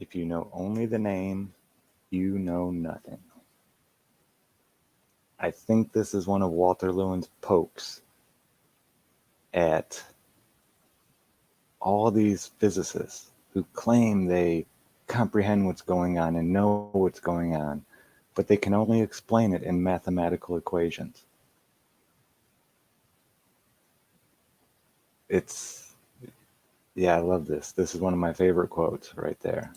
If you know only the name, you know nothing. I think this is one of Walter Lewin's pokes at all these physicists who claim they comprehend what's going on and know what's going on, but they can only explain it in mathematical equations. It's, yeah, I love this. This is one of my favorite quotes right there.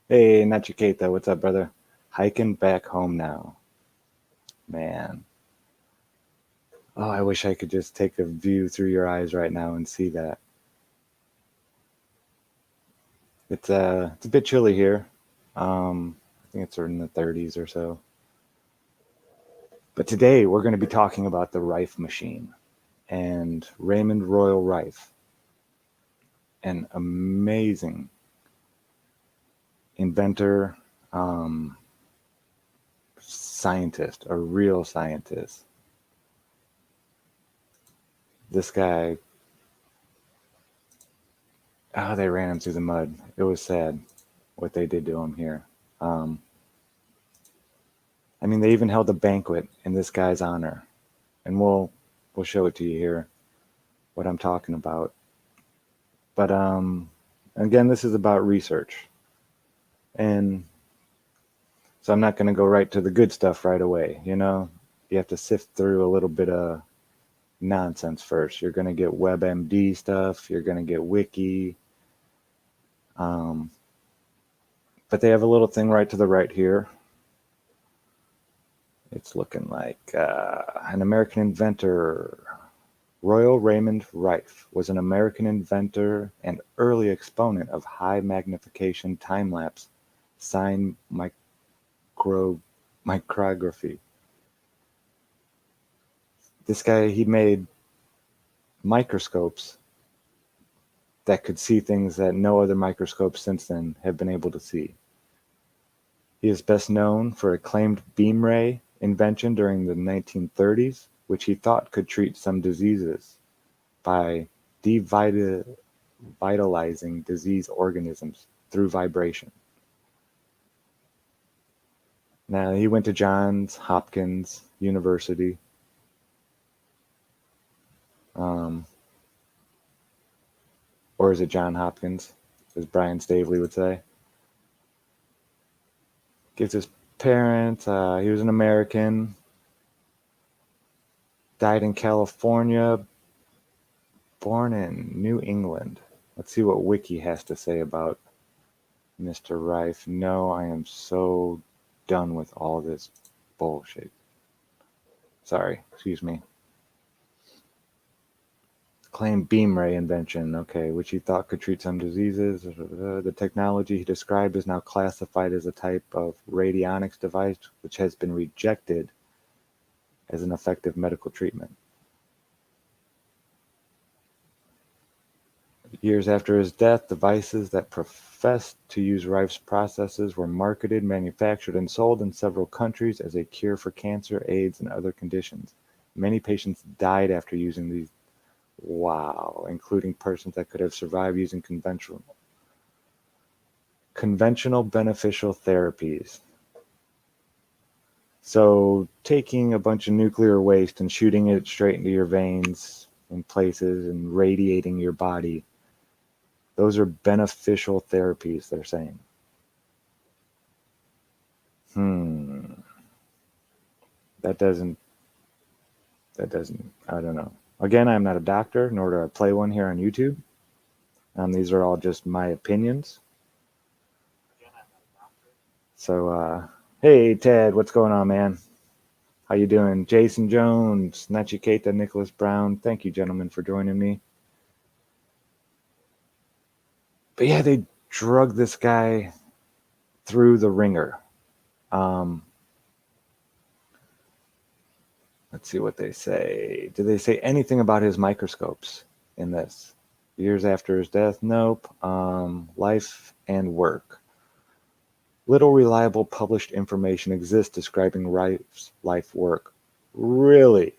Hey, Nachiketa, what's up, brother? Hiking back home now. Man. Oh, I wish I could just take a view through your eyes right now and see that. It's a bit chilly here. I think it's in the 30s or so. But today we're going to be talking about the Rife machine and Raymond Royal Rife, an amazing inventor, scientist, a real scientist. This guy, oh, they ran him through the mud. It was sad what they did to him here. I mean, they even held a banquet in this guy's honor, and we'll show it to you here, what I'm talking about. But again, this is about research, and so I'm not going to go right to the good stuff right away. You know, you have to sift through a little bit of nonsense first. You're going to get WebMD stuff. You're going to get Wiki. But they have a little thing right to the right here. It's looking like an American inventor. Royal Raymond Rife was an American inventor and early exponent of high magnification time-lapse sign micrography. This guy, he made microscopes that could see things that no other microscopes since then have been able to see. He is best known for a claimed beam ray invention during the 1930s, which he thought could treat some diseases by devitalizing disease organisms through vibration. Now, he went to Johns Hopkins University. Or is it John Hopkins, as Brian Stavely would say? Gives his parents, he was an American, died in California, born in New England. Let's see what Wiki has to say about Mr. Rife. No, I am so done with all this bullshit. Sorry, excuse me. Claimed beam ray invention, okay, which he thought could treat some diseases. The technology he described is now classified as a type of radionics device, which has been rejected as an effective medical treatment. Years after his death, devices that professed to use Rife's processes were marketed, manufactured, and sold in several countries as a cure for cancer, AIDS, and other conditions. Many patients died after using these. Wow, including persons that could have survived using conventional beneficial therapies. So taking a bunch of nuclear waste and shooting it straight into your veins in places and radiating your body, those are beneficial therapies, they're saying. That doesn't, I don't know. Again, I'm not a doctor, nor do I play one here on YouTube. These are all just my opinions. So, hey, Ted, what's going on, man? How you doing? Jason Jones, Nachiketa, Nicholas Brown. Thank you, gentlemen, for joining me. But yeah, they drug this guy through the ringer. Let's see what they say. Did they say anything about his microscopes in this? Years after his death? Nope. Life and work. Little reliable published information exists describing Rife's life work. Really?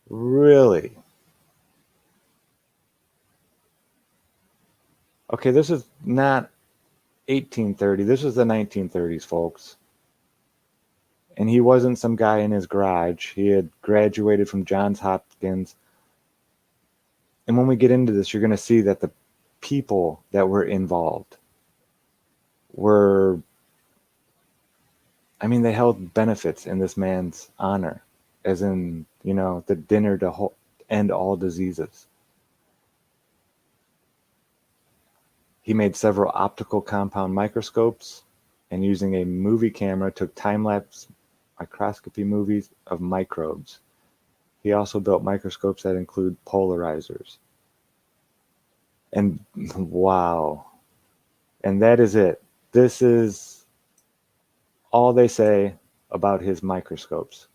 Really? Okay, this is not 1830. This was the 1930s, folks. And he wasn't some guy in his garage. He had graduated from Johns Hopkins. And when we get into this, you're going to see that the people that were involved were, I mean, they held benefits in this man's honor, as in, the dinner to end all diseases. He made several optical compound microscopes, and using a movie camera took time-lapse microscopy movies of microbes. He also built microscopes that include polarizers. And wow. And that is it. This is all they say about his microscopes.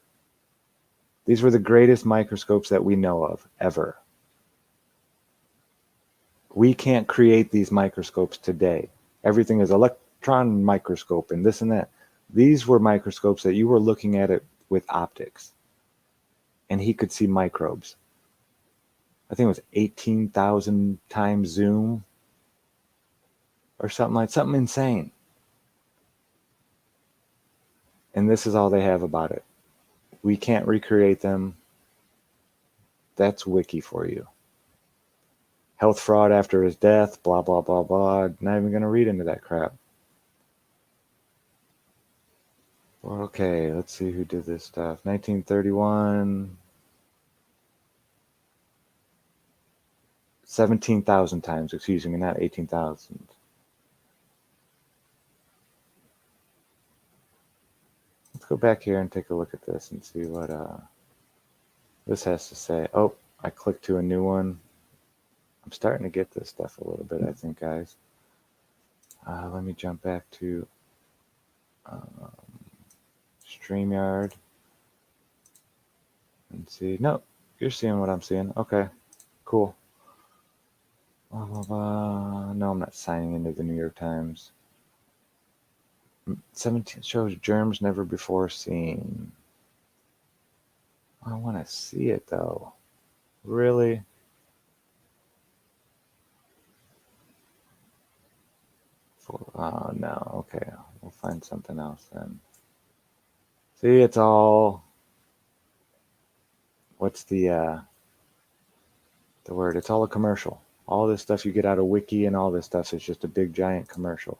These were the greatest microscopes that we know of ever. We can't create these microscopes today. Everything is electron microscope and this and that. These were microscopes that you were looking at it with optics. And he could see microbes. I think it was 18,000 times zoom or something insane. And this is all they have about it. We can't recreate them. That's wiki for you. Health fraud after his death, blah, blah, blah, blah. Not even going to read into that crap. Well, okay, let's see who did this stuff. 1931. 17,000 times, excuse me, not 18,000. Let's go back here and take a look at this and see what this has to say. Oh, I clicked to a new one. I'm starting to get this stuff a little bit, I think, guys. Let me jump back to StreamYard and see. No, you're seeing what I'm seeing. Okay, cool. Blah, blah, blah. No, I'm not signing into the New York Times. 17 shows germs never before seen. I want to see it, though. Really? Oh, no. Okay, we'll find something else then. See, it's all... What's the word? It's all a commercial. All this stuff you get out of Wiki and all this stuff is just a big, giant commercial.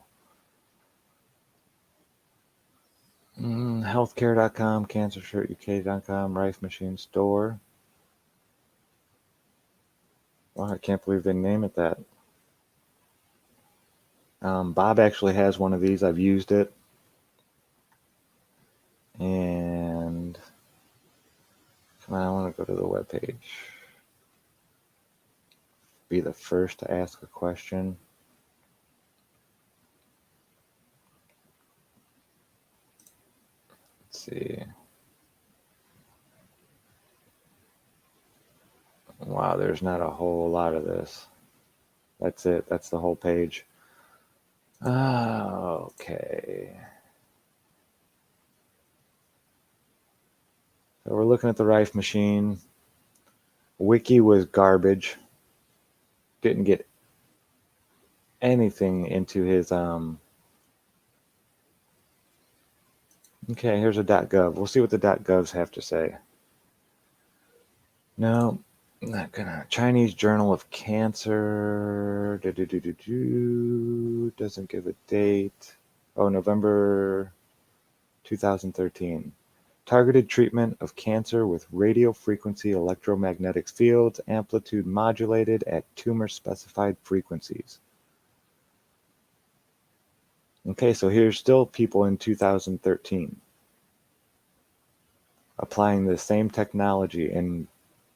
Healthcare.com, cancershirtuk.com, Rife Machine Store. Wow, I can't believe they name it that. Bob actually has one of these. I've used it. And come on, I want to go to the webpage. Be the first to ask a question. Let's see. Wow, there's not a whole lot of this. That's it. That's the whole page. Okay. So we're looking at the Rife machine. Wiki was garbage. Didn't get anything into his Okay, here's a .gov. We'll see what the .govs have to say. No, not gonna. Chinese Journal of Cancer. Doesn't give a date. Oh, November 2013. Targeted treatment of cancer with radio frequency electromagnetic fields, amplitude modulated at tumor-specified frequencies. Okay, so here's still people in 2013 applying the same technology and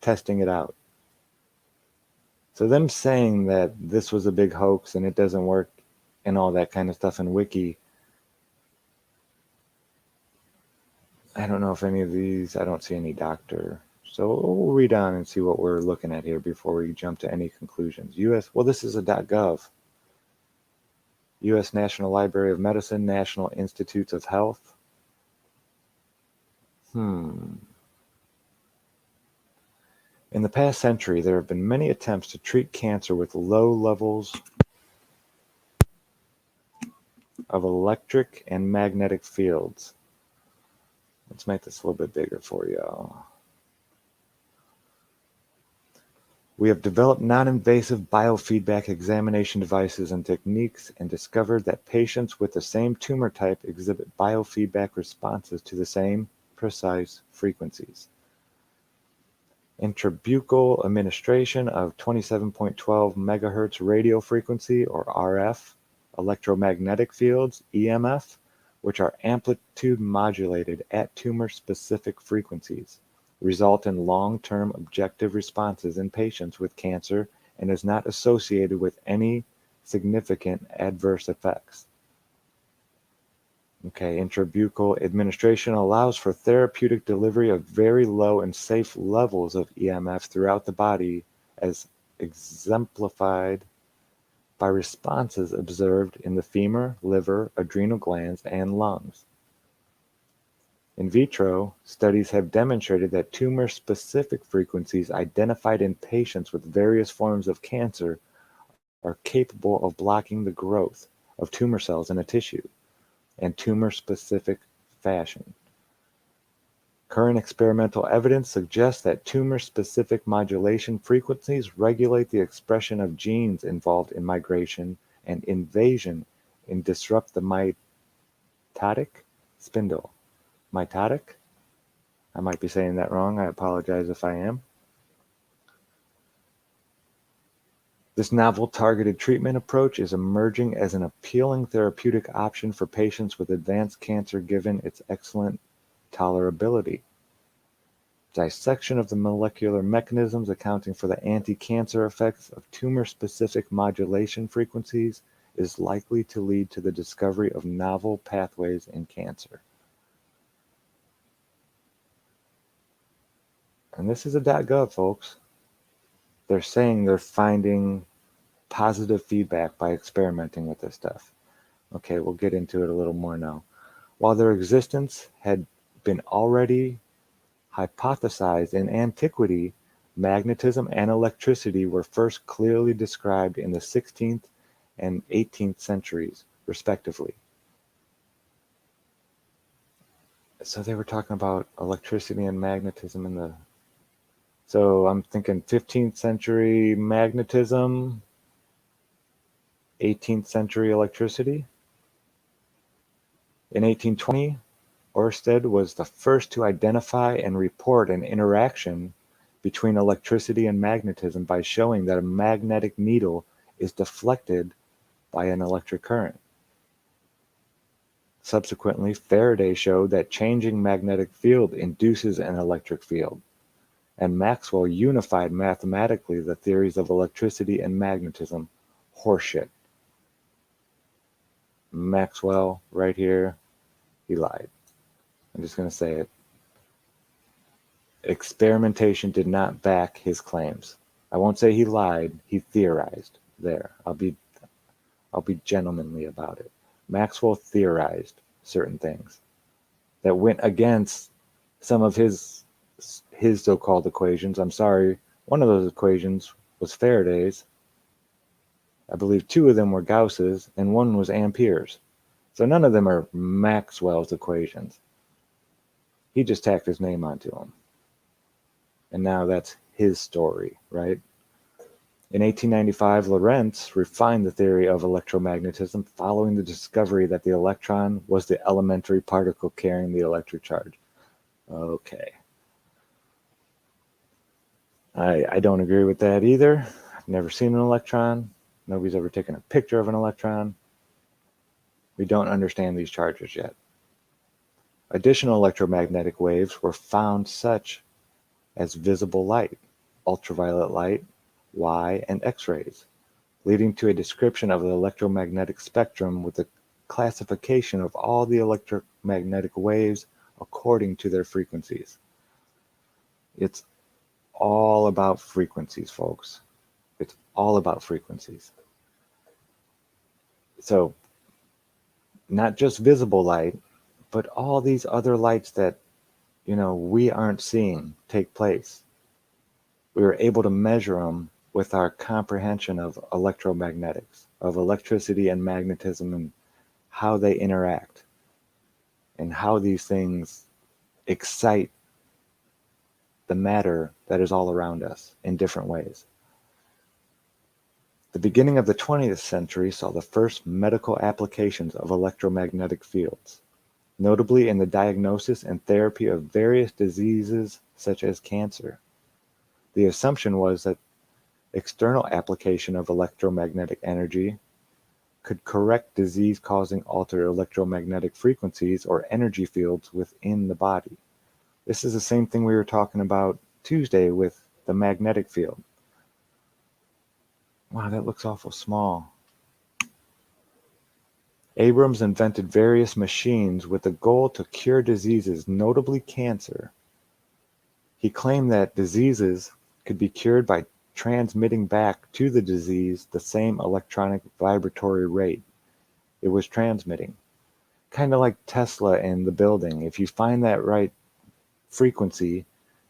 testing it out. So them saying that this was a big hoax and it doesn't work and all that kind of stuff in Wiki, I don't know if any of these, I don't see any doctor. So we'll read on and see what we're looking at here before we jump to any conclusions. Well, this is a .gov. U.S. National Library of Medicine, National Institutes of Health. In the past century, there have been many attempts to treat cancer with low levels of electric and magnetic fields. Let's make this a little bit bigger for you. We have developed non-invasive biofeedback examination devices and techniques and discovered that patients with the same tumor type exhibit biofeedback responses to the same precise frequencies. Intrabuccal administration of 27.12 megahertz radio frequency, or RF, electromagnetic fields, EMF, which are amplitude modulated at tumor-specific frequencies, result in long-term objective responses in patients with cancer and is not associated with any significant adverse effects. Okay, intrabuccal administration allows for therapeutic delivery of very low and safe levels of EMF throughout the body, as exemplified by responses observed in the femur, liver, adrenal glands, and lungs. In vitro, studies have demonstrated that tumor-specific frequencies identified in patients with various forms of cancer are capable of blocking the growth of tumor cells in a tissue and tumor-specific fashion. Current experimental evidence suggests that tumor-specific modulation frequencies regulate the expression of genes involved in migration and invasion and disrupt the mitotic spindle. Mitotic? I might be saying that wrong. I apologize if I am. This novel targeted treatment approach is emerging as an appealing therapeutic option for patients with advanced cancer given its excellent tolerability. Dissection of the molecular mechanisms accounting for the anti-cancer effects of tumor-specific modulation frequencies is likely to lead to the discovery of novel pathways in cancer. And this is a .gov, folks. They're saying they're finding positive feedback by experimenting with this stuff. Okay, we'll get into it a little more now. While their existence had been already hypothesized in antiquity, magnetism and electricity were first clearly described in the 16th and 18th centuries, respectively. So they were talking about electricity and magnetism in the... So I'm thinking 15th century magnetism, 18th century electricity. In 1820, Ørsted was the first to identify and report an interaction between electricity and magnetism by showing that a magnetic needle is deflected by an electric current. Subsequently, Faraday showed that changing magnetic field induces an electric field, and Maxwell unified mathematically the theories of electricity and magnetism. Horseshit. Maxwell, right here, he lied. I'm just going to say it. Experimentation did not back his claims. I won't say he lied, he theorized. There, I'll be gentlemanly about it. Maxwell theorized certain things that went against some of his so-called equations. I'm sorry, one of those equations was Faraday's. I believe two of them were Gauss's, and one was Ampere's. So none of them are Maxwell's equations. He just tacked his name onto them. And now that's his story, right? In 1895, Lorentz refined the theory of electromagnetism following the discovery that the electron was the elementary particle carrying the electric charge. Okay. I don't agree with that either. I've never seen an electron. Nobody's ever taken a picture of an electron. We don't understand these charges yet. Additional electromagnetic waves were found, such as visible light, ultraviolet light, Y, and X-rays, leading to a description of the electromagnetic spectrum with a classification of all the electromagnetic waves according to their frequencies. It's all about frequencies, folks. It's all about frequencies. So, not just visible light, but all these other lights that, we aren't seeing take place. We were able to measure them with our comprehension of electromagnetics, of electricity and magnetism, and how they interact and how these things excite the matter that is all around us in different ways. The beginning of the 20th century saw the first medical applications of electromagnetic fields, notably in the diagnosis and therapy of various diseases such as cancer. The assumption was that external application of electromagnetic energy could correct disease-causing altered electromagnetic frequencies or energy fields within the body. This is the same thing we were talking about Tuesday with the magnetic field. Wow, that looks awful small. Abrams invented various machines with the goal to cure diseases, notably cancer. He claimed that diseases could be cured by transmitting back to the disease the same electronic vibratory rate it was transmitting. Kind of like Tesla and the building. If you find that right frequency,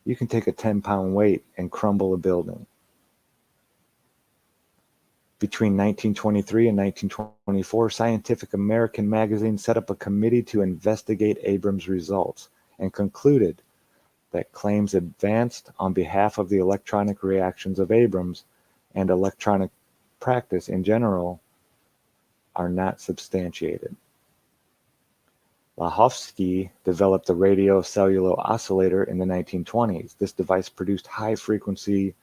you can take a 10-pound weight and crumble a building. Between 1923 and 1924, Scientific American magazine set up a committee to investigate Abrams' results and concluded that claims advanced on behalf of the electronic reactions of Abrams and electronic practice in general are not substantiated. Lahovsky developed the radio cellular oscillator in the 1920s. This device produced high-frequency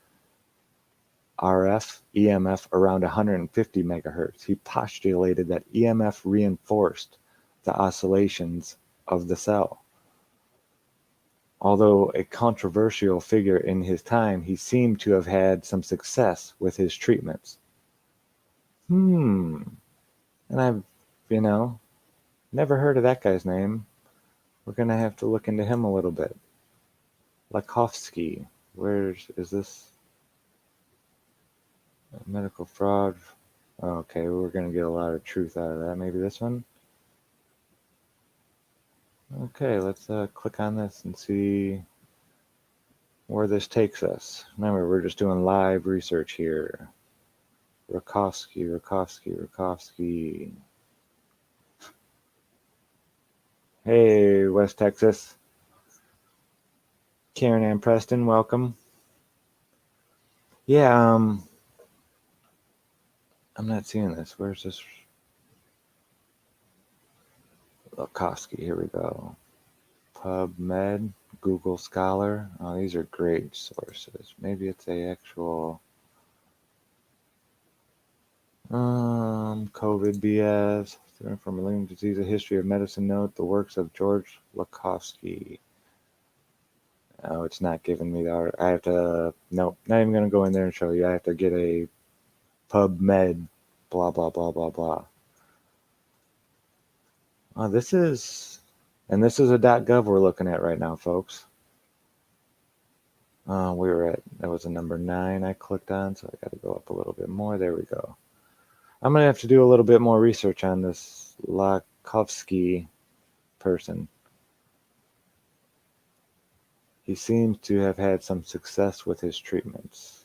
RF EMF around 150 megahertz. He postulated that EMF reinforced the oscillations of the cell. Although a controversial figure in his time, he seemed to have had some success with his treatments. And I've, never heard of that guy's name. We're going to have to look into him a little bit. Lahovsky. Is this? Medical fraud. Okay, we're going to get a lot of truth out of that. Maybe this one? Okay, let's click on this and see where this takes us. Remember, we're just doing live research here. Rakovsky. Hey, West Texas. Karen Ann Preston, welcome. Yeah, I'm not seeing this. Where's this? Rakovsky, here we go. PubMed, Google Scholar. Oh, these are great sources. Maybe it's a actual COVID BS. From malignant disease, a history of medicine note, the works of George Lakovsky. Oh, it's not giving me the art. I have to, nope, not even going to go in there and show you. I have to get a PubMed, blah, blah, blah, blah, blah. This is a .gov we're looking at right now, folks. That was a number 9 I clicked on, so I got to go up a little bit more. There we go. I'm going to have to do a little bit more research on this Lakovsky person. He seems to have had some success with his treatments.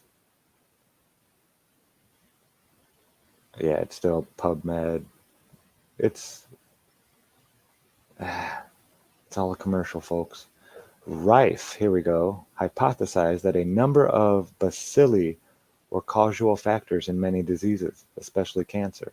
Yeah, it's still PubMed. It's all a commercial, folks. Rife, here we go, hypothesized that a number of bacilli were causal factors in many diseases, especially cancer.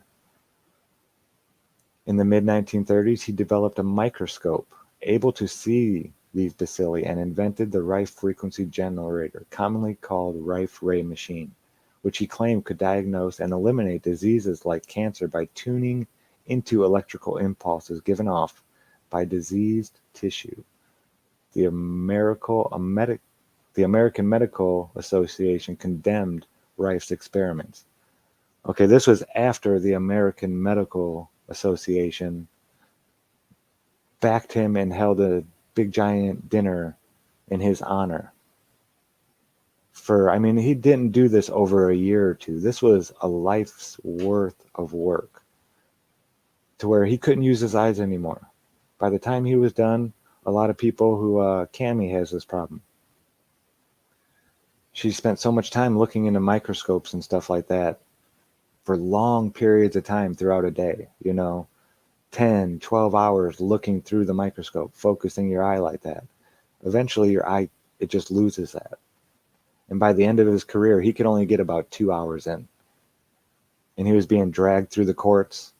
In the mid-1930s, he developed a microscope able to see these bacilli and invented the Rife frequency generator, commonly called Rife ray machine, which he claimed could diagnose and eliminate diseases like cancer by tuning into electrical impulses given off by diseased tissue. The American Medical Association condemned Rife's experiments. Okay, this was after the American Medical Association backed him and held a big giant dinner in his honor. He didn't do this over a year or two. This was a life's worth of work to where he couldn't use his eyes anymore. By the time he was done, a lot of people Cami has this problem. She spent so much time looking into microscopes and stuff like that for long periods of time throughout a day, 10, 12 hours looking through the microscope, focusing your eye like that. Eventually your eye, it just loses that. And by the end of his career, he could only get about 2 hours in. And he was being dragged through the courts.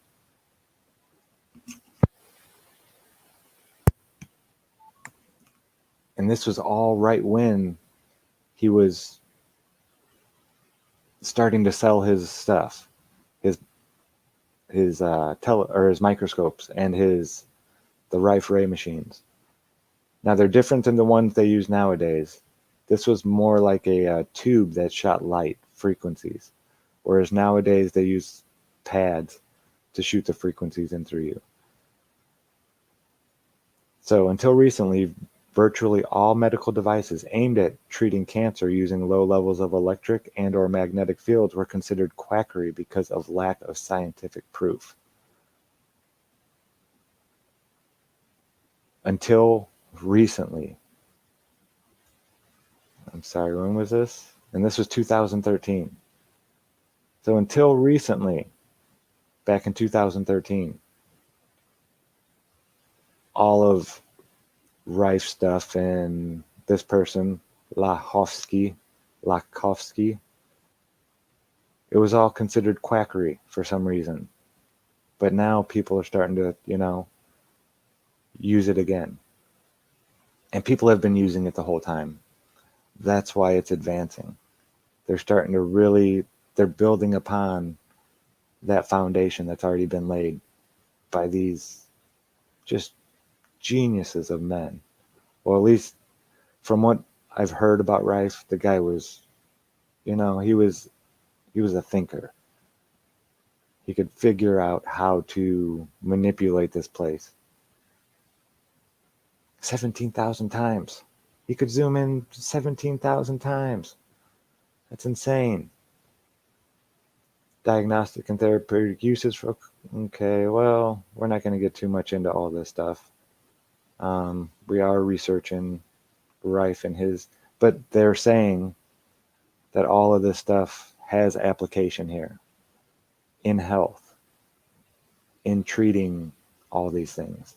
And this was all right when he was starting to sell his stuff, his his microscopes and the Rife ray machines. Now they're different than the ones they use nowadays. This was more like a tube that shot light frequencies, whereas nowadays they use pads to shoot the frequencies in through you. So until recently, virtually all medical devices aimed at treating cancer using low levels of electric and or magnetic fields were considered quackery because of lack of scientific proof. Until recently. I'm sorry, when was this? And this was 2013. So until recently, back in 2013, all of Rife stuff and this person, Lakovsky, it was all considered quackery for some reason. But now people are starting to, use it again. And people have been using it the whole time. That's why it's advancing. They're starting to really, they're building upon that foundation that's already been laid by these just geniuses of men. Or at least from what I've heard about Rife, the guy was, he was a thinker. He could figure out how to manipulate this place. 17,000 times. He could zoom in 17,000 times. That's insane. Diagnostic and therapeutic uses for, okay, well, we're not going to get too much into all this stuff. We are researching Rife and but they're saying that all of this stuff has application here in health, in treating all these things.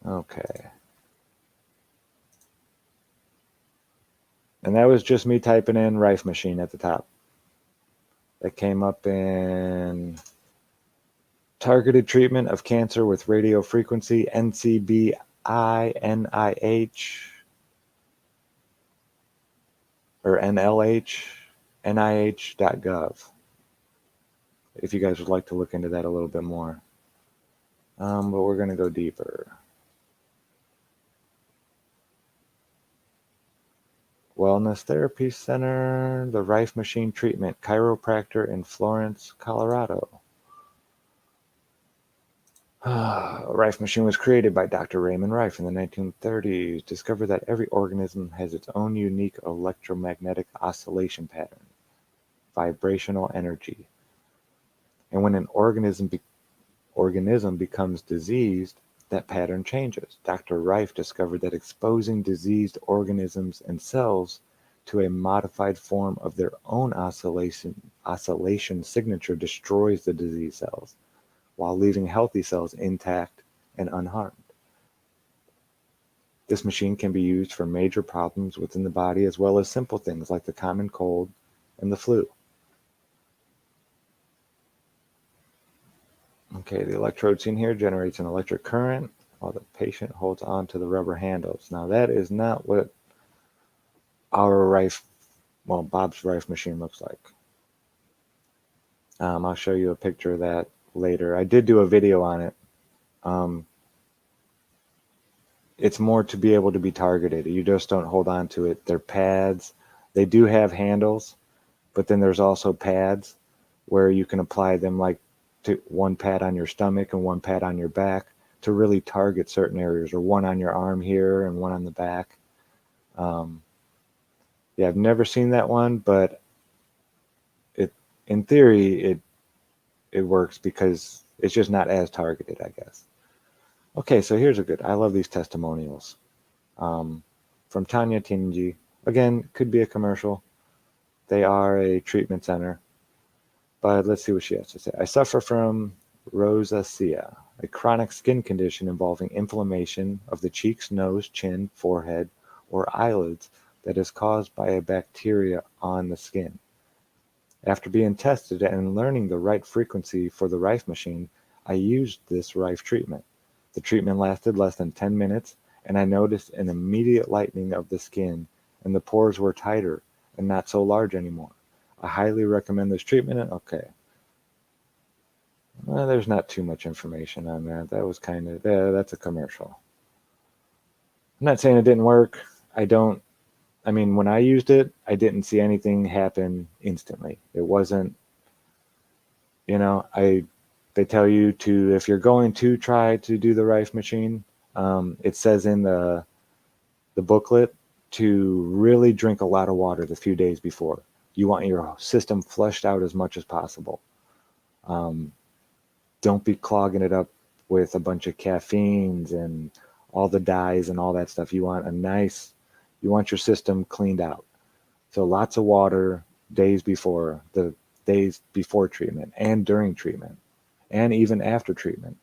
Okay. And that was just me typing in Rife machine at the top. That came up in targeted treatment of cancer with radio frequency, NCBI, NIH, or NLH, NIH.gov. If you guys would like to look into that a little bit more. But we're going to go deeper. Wellness Therapy Center, the Rife Machine Treatment, chiropractor in Florence, Colorado. Rife machine was created by Dr. Raymond Rife in the 1930s, discovered that every organism has its own unique electromagnetic oscillation pattern, vibrational energy. And when an organism becomes diseased, that pattern changes. Dr. Rife discovered that exposing diseased organisms and cells to a modified form of their own oscillation signature destroys the diseased cells, while leaving healthy cells intact and unharmed. This machine can be used for major problems within the body as well as simple things like the common cold and the flu. Okay, the electrode seen here generates an electric current while the patient holds on to the rubber handles. Now that is not what Bob's Rife machine looks like. I'll show you a picture of that later. I did do a video on it. It's more to be able to be targeted. You just don't hold on to it. They're pads. They do have handles, but then there's also pads where you can apply them like to one pad on your stomach and one pad on your back to really target certain areas, or one on your arm here and one on the back. Yeah, I've never seen that one, but in theory it works because it's just not as targeted, I guess. Okay, so here's I love these testimonials. From Tanya Tinji. Again, could be a commercial. They are a treatment center. But let's see what she has to say. I suffer from rosacea, a chronic skin condition involving inflammation of the cheeks, nose, chin, forehead, or eyelids that is caused by a bacteria on the skin. After being tested and learning the right frequency for the Rife machine, I used this Rife treatment. The treatment lasted less than 10 minutes, and I noticed an immediate lightening of the skin, and the pores were tighter and not so large anymore. I highly recommend this treatment. Okay. Well, there's not too much information on that. That was kind of, yeah, that's a commercial. I'm not saying it didn't work. I mean, when I used it, I didn't see anything happen instantly. It wasn't, you know, they tell you to, if you're going to try to do the Rife machine, it says in the booklet to really drink a lot of water the few days before. You want your system flushed out as much as possible. Don't be clogging it up with a bunch of caffeines and all the dyes and all that stuff. You want your system cleaned out. So lots of water the days before treatment and during treatment and even after treatment.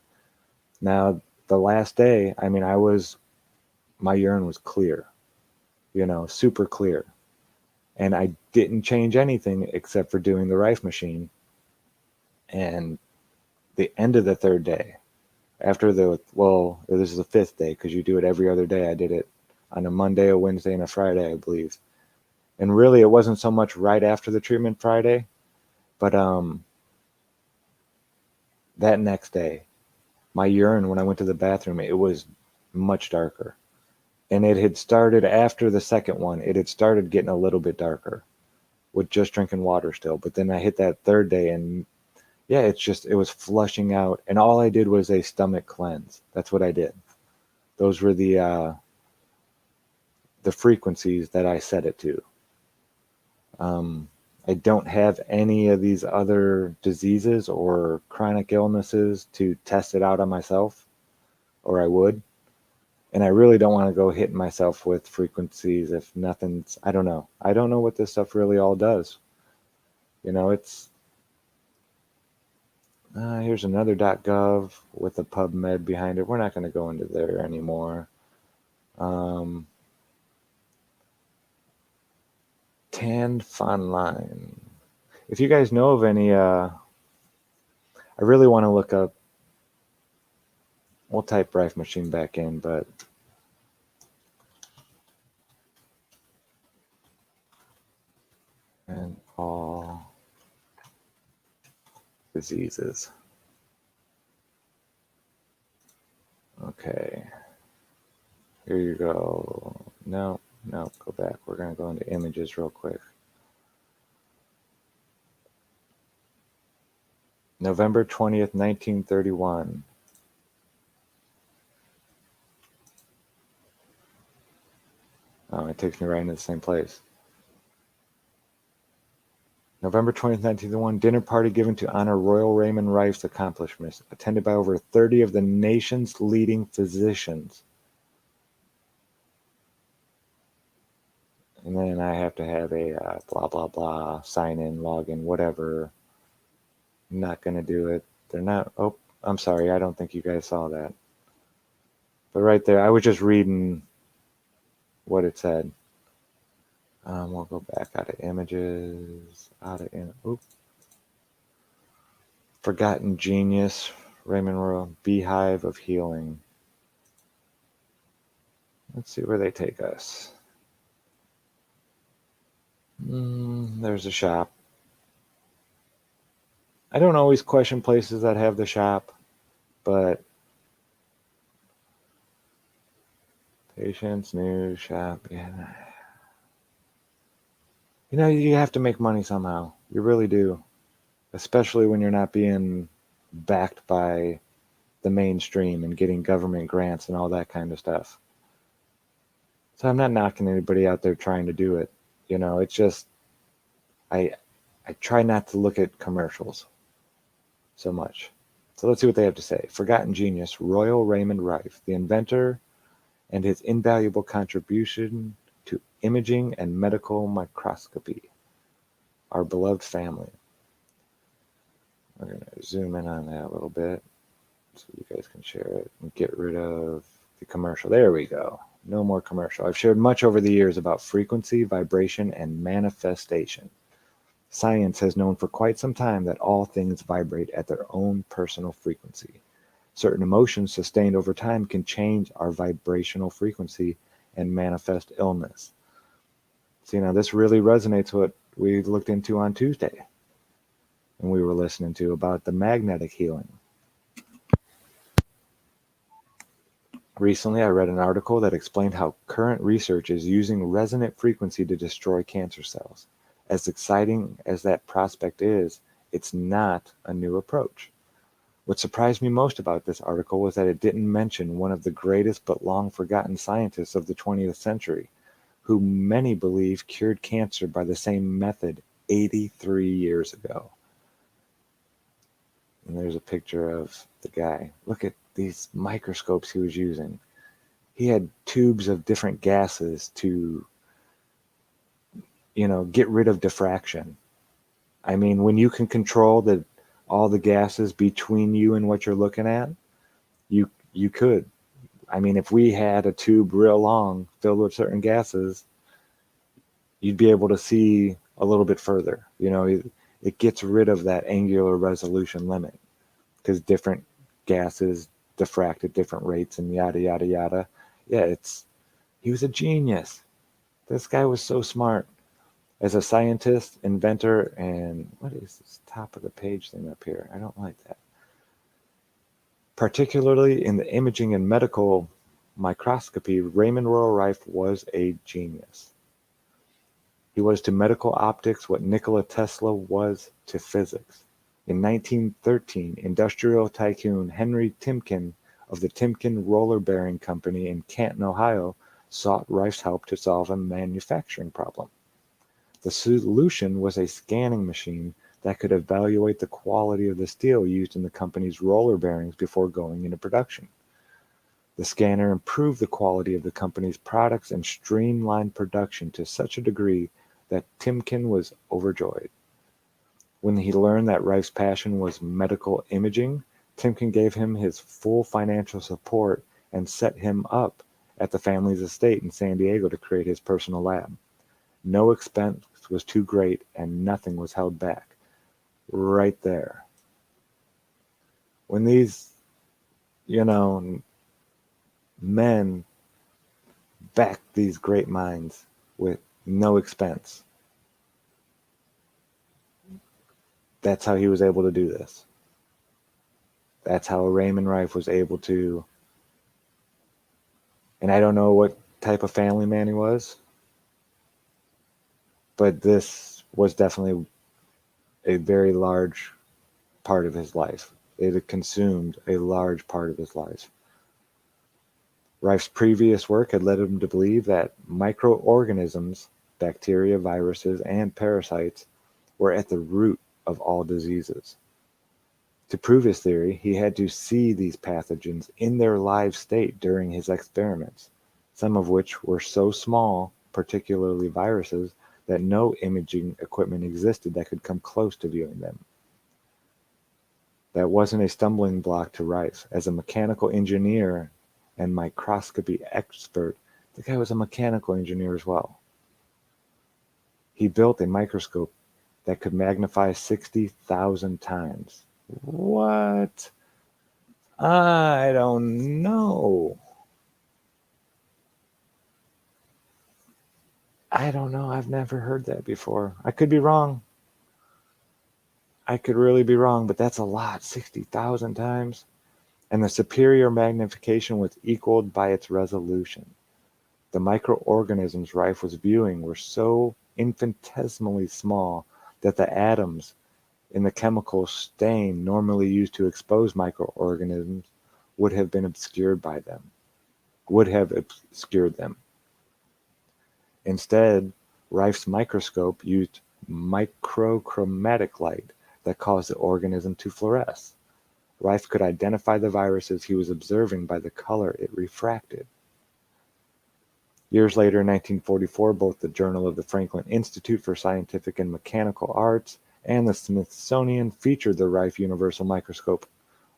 Now, the last day, I mean, my urine was clear, super clear. And I didn't change anything except for doing the Rife machine. And the end of the third day, this is the fifth day because you do it every other day. I did it on a Monday, a Wednesday, and a Friday, I believe. And really, it wasn't so much right after the treatment Friday, but that next day, my urine, when I went to the bathroom, it was much darker. And it had started after the second one. It had started getting a little bit darker with just drinking water still. But then I hit that third day and yeah, it was flushing out. And all I did was a stomach cleanse. That's what I did. Those were the frequencies that I set it to. I don't have any of these other diseases or chronic illnesses to test it out on myself, or I would. And I really don't want to go hitting myself with frequencies if nothing's, I don't know. I don't know what this stuff really all does. Here's another .gov with a PubMed behind it. We're not going to go into there anymore. Tanned Fun Line. If you guys know of any, I really want to look up, we'll type Rife machine back in, but and all diseases. Okay. Here you go. No, go back. We're going to go into images real quick. November 20th, 1931. Oh, it takes me right into the same place. November 20th, 1931, dinner party given to honor Royal Raymond Rife's accomplishments, attended by over 30 of the nation's leading physicians. And then I have to have a blah, blah, blah, sign in, log in, whatever. I'm not going to do it. They're not, oh, I'm sorry. I don't think you guys saw that. But right there, I was just reading what it said. We'll go back out of images, Forgotten Genius, Raymond Royal, Beehive of Healing. Let's see where they take us. There's a shop. I don't always question places that have the shop, but patients, news, shop, yeah. You have to make money somehow. You really do. Especially when you're not being backed by the mainstream and getting government grants and all that kind of stuff. So I'm not knocking anybody out there trying to do it. It's just I try not to look at commercials so much. So let's see what they have to say. Forgotten Genius, Royal Raymond Rife, the inventor and his invaluable contribution to imaging and medical microscopy. our beloved family. We're going to zoom in on that a little bit so you guys can share it and get rid of the commercial. There we go. No more commercial. I've shared much over the years about frequency, vibration, and manifestation. Science has known for quite some time that all things vibrate at their own personal frequency. Certain emotions sustained over time can change our vibrational frequency and manifest illness. See, now this really resonates with what we looked into on Tuesday and we were listening to about the magnetic healing. Recently, I read an article that explained how current research is using resonant frequency to destroy cancer cells. As exciting as that prospect is, it's not a new approach. What surprised me most about this article was that it didn't mention one of the greatest but long forgotten scientists of the 20th century, who many believe cured cancer by the same method 83 years ago. And there's a picture of the guy. Look at these microscopes he was using. He had tubes of different gases to, get rid of diffraction. I mean, when you can control all the gases between you and what you're looking at, you could. I mean, if we had a tube real long filled with certain gases, you'd be able to see a little bit further. It gets rid of that angular resolution limit because different gases diffract at different rates and yada, yada, yada. Yeah, he was a genius. This guy was so smart. As a scientist, inventor, and what is this top of the page thing up here? I don't like that. Particularly in the imaging and medical microscopy, Raymond Royal Rife was a genius. He was to medical optics what Nikola Tesla was to physics. In 1913, industrial tycoon Henry Timken of the Timken Roller Bearing Company in Canton, Ohio, sought Rife's help to solve a manufacturing problem. The solution was a scanning machine that could evaluate the quality of the steel used in the company's roller bearings before going into production. The scanner improved the quality of the company's products and streamlined production to such a degree that Timken was overjoyed. When he learned that Rife's passion was medical imaging, Timken gave him his full financial support and set him up at the family's estate in San Diego to create his personal lab. No expense was too great and nothing was held back. Right there. When these, men back these great minds with no expense, that's how he was able to do this. That's how Raymond Rife was able to, and I don't know what type of family man he was, but this was definitely a very large part of his life. It had consumed a large part of his life. Rife's previous work had led him to believe that microorganisms, bacteria, viruses, and parasites, were at the root of all diseases. To prove his theory, he had to see these pathogens in their live state during his experiments, some of which were so small, particularly viruses, that no imaging equipment existed that could come close to viewing them. That wasn't a stumbling block to Rife. As a mechanical engineer and microscopy expert, the guy was a mechanical engineer as well. He built a microscope that could magnify 60,000 times. What? I don't know. I've never heard that before. I could be wrong. I could really be wrong, but that's a lot. 60,000 times. And the superior magnification was equaled by its resolution. The microorganisms Rife was viewing were so infinitesimally small that the atoms in the chemical stain normally used to expose microorganisms would have obscured them. Instead, Rife's microscope used microchromatic light that caused the organism to fluoresce. Rife could identify the viruses he was observing by the color it refracted. Years later, in 1944, both the Journal of the Franklin Institute for Scientific and Mechanical Arts and the Smithsonian featured the Rife Universal Microscope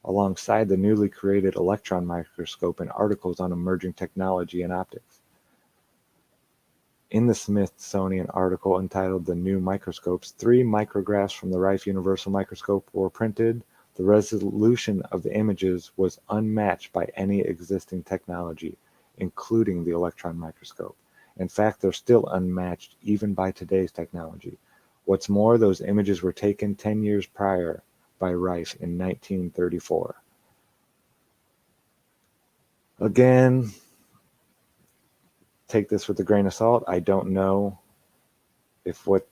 alongside the newly created electron microscope in articles on emerging technology and optics. In the Smithsonian article entitled "The New Microscopes," 3 micrographs from the Rife Universal Microscope were printed. The resolution of the images was unmatched by any existing technology, including the electron microscope. In fact, they're still unmatched even by today's technology. What's more, those images were taken 10 years prior by Rife in 1934. Again, take this with a grain of salt. I don't know if what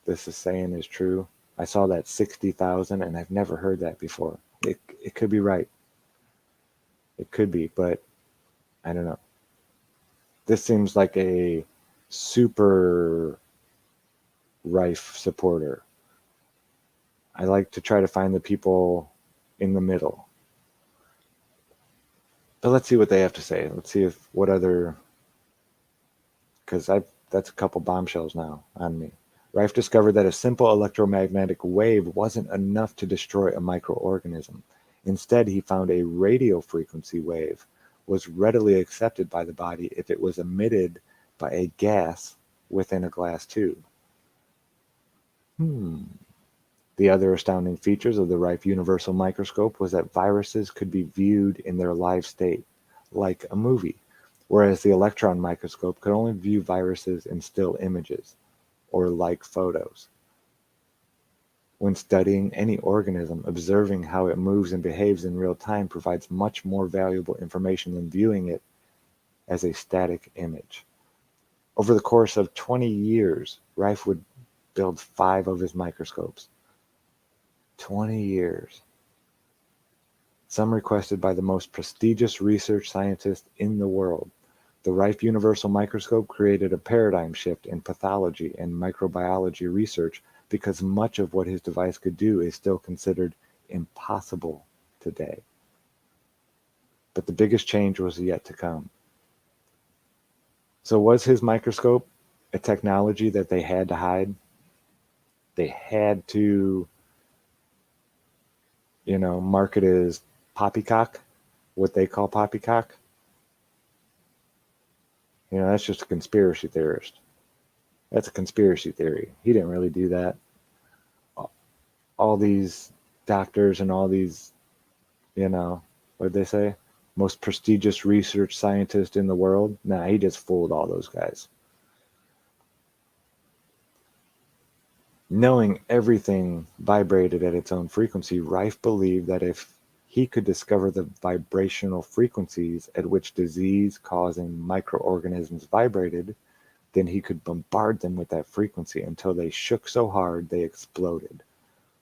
this is saying is true. I saw that 60,000 and I've never heard that before. It could be right. It could be, but I don't know. This seems like a super Rife supporter. I like to try to find the people in the middle. But let's see what they have to say. Let's see if what other, because that's a couple bombshells now on me. Rife discovered that a simple electromagnetic wave wasn't enough to destroy a microorganism. Instead, he found a radio frequency wave was readily accepted by the body if it was emitted by a gas within a glass tube. The other astounding features of the Rife Universal Microscope was that viruses could be viewed in their live state, like a movie, whereas the electron microscope could only view viruses in still images, or like photos. When studying any organism, observing how it moves and behaves in real time provides much more valuable information than viewing it as a static image. Over the course of 20 years, Rife would build 5 of his microscopes. 20 years. Some requested by the most prestigious research scientists in the world. The Rife Universal Microscope created a paradigm shift in pathology and microbiology research because much of what his device could do is still considered impossible today. But the biggest change was yet to come. So was his microscope a technology that they had to hide? They had to, market as poppycock, what they call poppycock. That's just a conspiracy theorist. That's a conspiracy theory. He didn't really do that. All these doctors and all these, what did they say? Most prestigious research scientist in the world. Nah, he just fooled all those guys. Knowing everything vibrated at its own frequency, Rife believed that if he could discover the vibrational frequencies at which disease-causing microorganisms vibrated, then he could bombard them with that frequency until they shook so hard they exploded.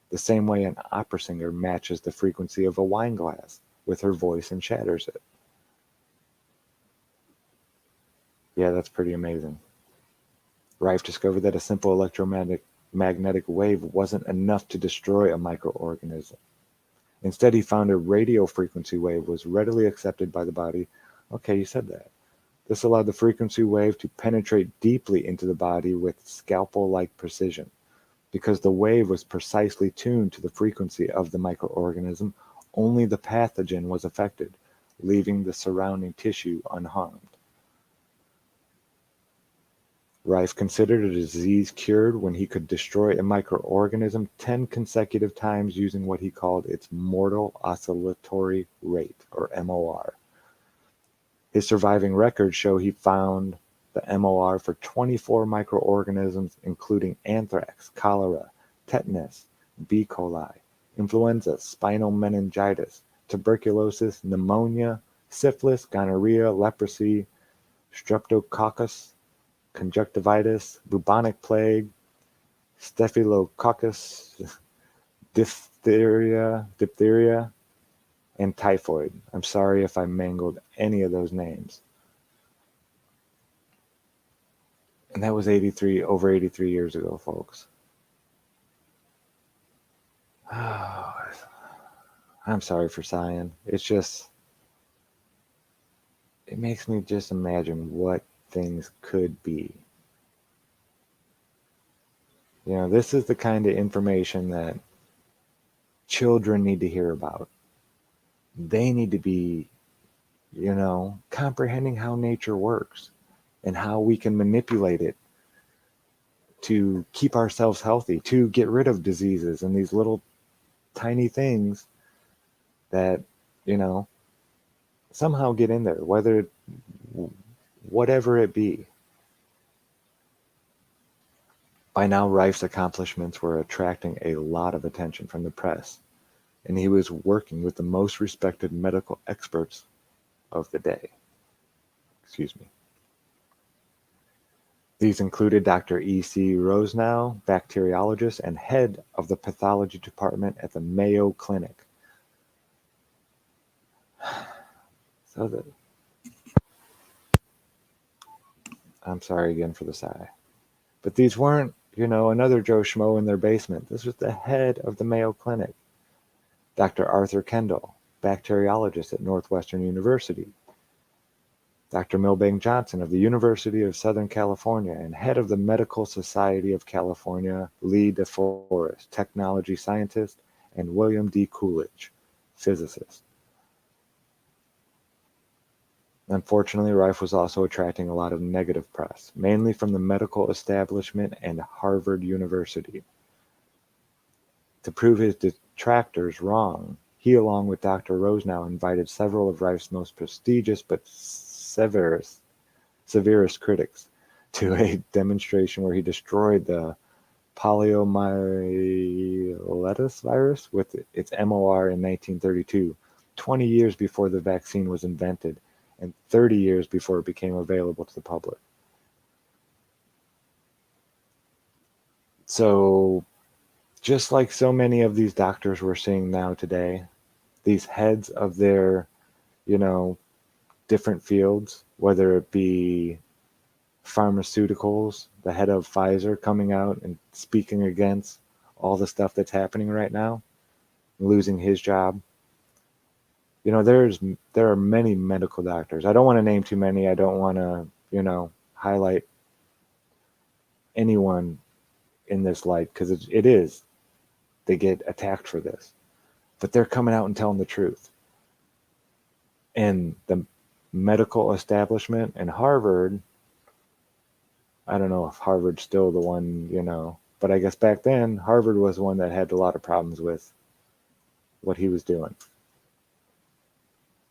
The same way an opera singer matches the frequency of a wine glass with her voice and shatters it. Yeah, that's pretty amazing. Rife discovered that a simple electromagnetic wave wasn't enough to destroy a microorganism. Instead, he found a radio frequency wave was readily accepted by the body. Okay, you said that. This allowed the frequency wave to penetrate deeply into the body with scalpel-like precision. Because the wave was precisely tuned to the frequency of the microorganism, only the pathogen was affected, leaving the surrounding tissue unharmed. Rife considered a disease cured when he could destroy a microorganism 10 consecutive times using what he called its mortal oscillatory rate, or MOR. His surviving records show he found the MOR for 24 microorganisms, including anthrax, cholera, tetanus, B. coli, influenza, spinal meningitis, tuberculosis, pneumonia, syphilis, gonorrhea, leprosy, streptococcus, conjunctivitis, bubonic plague, staphylococcus, diphtheria, and typhoid. I'm sorry if I mangled any of those names. And that was over 83 years ago, folks. Oh, I'm sorry for sighing. It's just, it makes me just imagine what things could be. This is the kind of information that children need to hear about. They need to be, comprehending how nature works and how we can manipulate it to keep ourselves healthy, to get rid of diseases and these little tiny things that, somehow get in there, whatever it be. By now, Rife's accomplishments were attracting a lot of attention from the press, and he was working with the most respected medical experts of the day. Excuse me. These included Dr. E.C. Rosenow, bacteriologist and head of the pathology department at the Mayo Clinic. I'm sorry again for the sigh. But these weren't, another Joe Schmo in their basement. This was the head of the Mayo Clinic, Dr. Arthur Kendall, bacteriologist at Northwestern University, Dr. Milbank Johnson of the University of Southern California and head of the Medical Society of California, Lee DeForest, technology scientist, and William D. Coolidge, physicist. Unfortunately, Rife was also attracting a lot of negative press, mainly from the medical establishment and Harvard University. To prove his detractors wrong, he, along with Dr. Rosenow, invited several of Rife's most prestigious but severest critics to a demonstration where he destroyed the poliomyelitis virus with its MOR in 1932, 20 years before the vaccine was invented and 30 years before it became available to the public. So, just like so many of these doctors we're seeing now today, these heads of their, different fields, whether it be pharmaceuticals, the head of Pfizer coming out and speaking against all the stuff that's happening right now, losing his job. There are many medical doctors. I don't want to name too many. I don't want to, highlight anyone in this light because it is. They get attacked for this. But they're coming out and telling the truth. And the medical establishment and Harvard, I don't know if Harvard's still the one, but I guess back then Harvard was the one that had a lot of problems with what he was doing.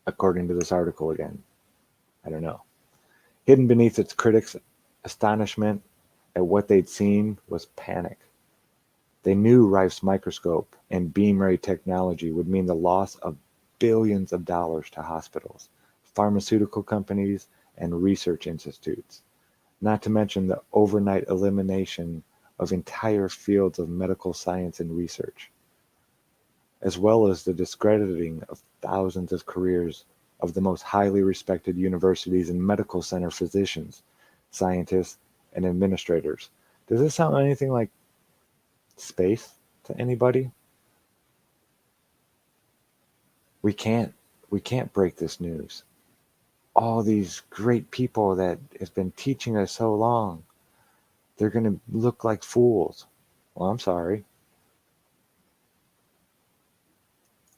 According to this article again. I don't know. Hidden beneath its critics' astonishment at what they'd seen was panic. They knew Rife's microscope and beam ray technology would mean the loss of billions of dollars to hospitals, pharmaceutical companies, and research institutes, not to mention the overnight elimination of entire fields of medical science and research, as well as the discrediting of thousands of careers of the most highly respected universities and medical center physicians, scientists, and administrators. Does this sound anything like space to anybody? We can't break this news. All these great people that have been teaching us so long, they're going to look like fools. Well, I'm sorry.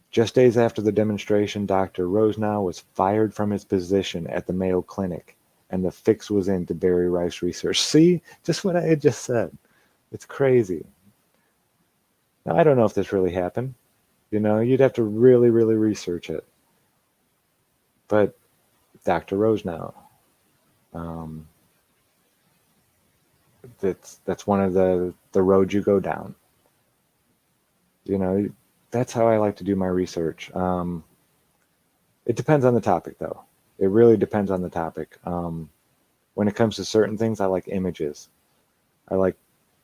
Just days after the demonstration, Dr. Rosenow was fired from his position at the Mayo Clinic, and the fix was in to bury Rife's research. See, just what I had just said. It's crazy. Now, I don't know if this really happened. You'd have to really, really research it. But Dr. Rosenow, that's one of the roads you go down. That's how I like to do my research. It depends on the topic, though. It really depends on the topic. When it comes to certain things, I like images. I like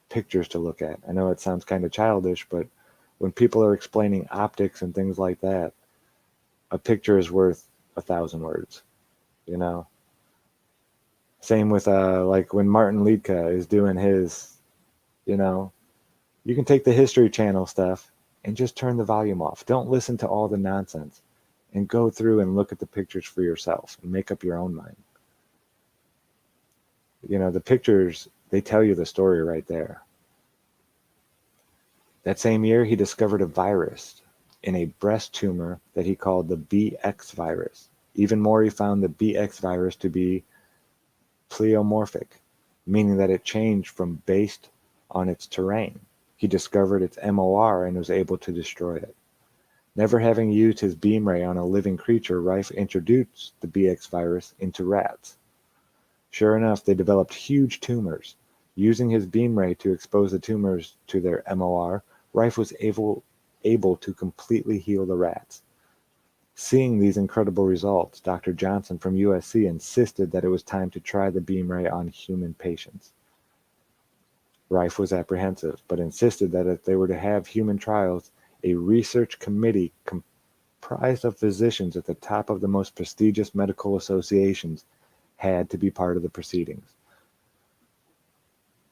pictures to look at. I know it sounds kind of childish, but when people are explaining optics and things like that, a picture is worth 1,000 words, Same with like when Martin Liedtke is doing his, you can take the History Channel stuff and just turn the volume off. Don't listen to all the nonsense and go through and look at the pictures for yourself and make up your own mind. The pictures, they tell you the story right there. That same year, he discovered a virus in a breast tumor that he called the BX virus. Even more, he found the BX virus to be pleomorphic, meaning that it changed from based on its terrain. He discovered its MOR and was able to destroy it. Never having used his beam ray on a living creature, Rife introduced the BX virus into rats. Sure enough, they developed huge tumors. Using his beam ray to expose the tumors to their MOR, Rife was able to completely heal the rats. Seeing these incredible results, Dr. Johnson from USC insisted that it was time to try the beam ray on human patients. Rife was apprehensive, but insisted that if they were to have human trials, a research committee comprised of physicians at the top of the most prestigious medical associations had to be part of the proceedings.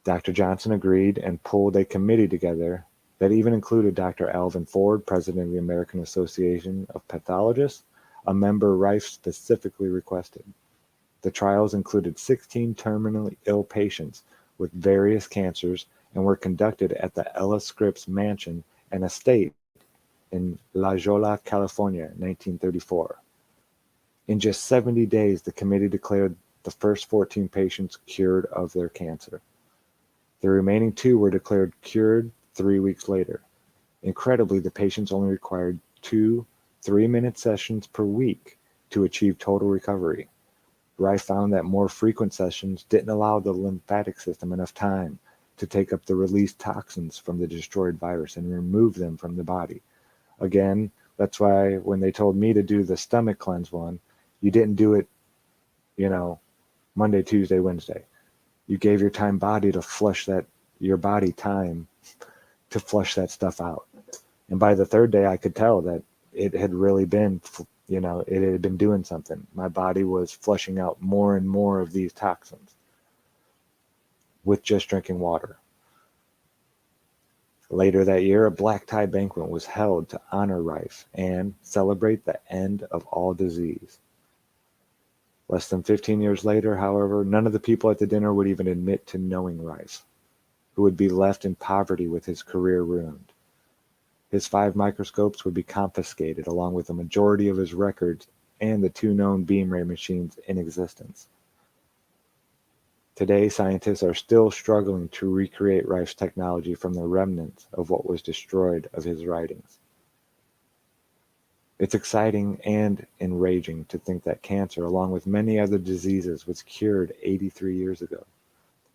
Dr. Johnson agreed and pulled a committee together that even included Dr. Alvin Ford, president of the American Association of Pathologists, a member Rife specifically requested. The trials included 16 terminally ill patients with various cancers and were conducted at the Ella Scripps Mansion and Estate in La Jolla, California, 1934. In just 70 days, the committee declared the first 14 patients cured of their cancer. The remaining 2 were declared cured 3 weeks later. Incredibly, the patients only required 2 3-minute sessions per week to achieve total recovery. Rife found that more frequent sessions didn't allow the lymphatic system enough time to take up the released toxins from the destroyed virus and remove them from the body. Again, that's why when they told me to do the stomach cleanse one, you didn't do it, Monday, Tuesday, Wednesday. You gave your body time to flush that stuff out. And by the 3rd day, I could tell that it had really been, it had been doing something. My body was flushing out more and more of these toxins with just drinking water. Later that year, a black tie banquet was held to honor Rife and celebrate the end of all disease. Less than 15 years later, however, none of the people at the dinner would even admit to knowing Rife, who would be left in poverty with his career ruined. His 5 microscopes would be confiscated, along with a majority of his records and the 2 known beam ray machines in existence. Today, scientists are still struggling to recreate Rife's technology from the remnants of what was destroyed of his writings. It's exciting and enraging to think that cancer, along with many other diseases, was cured 83 years ago,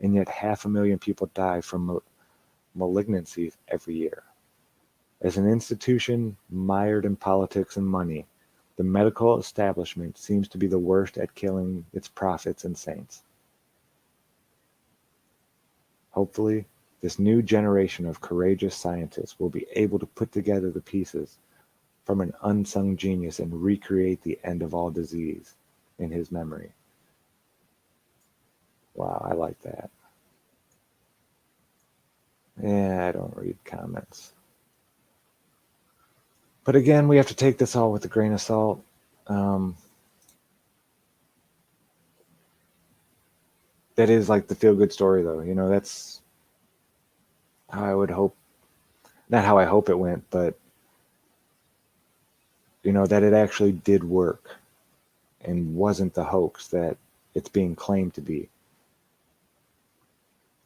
and yet 500,000 people die from malignancies every year. As an institution mired in politics and money, the medical establishment seems to be the worst at killing its prophets and saints. Hopefully, this new generation of courageous scientists will be able to put together the pieces from an unsung genius and recreate the end of all disease in his memory. Wow, I like that. Yeah, I don't read comments. But again, we have to take this all with a grain of salt. That is like the feel-good story, though. That's how I would hope, not how I hope it went, but, that it actually did work and wasn't the hoax that it's being claimed to be.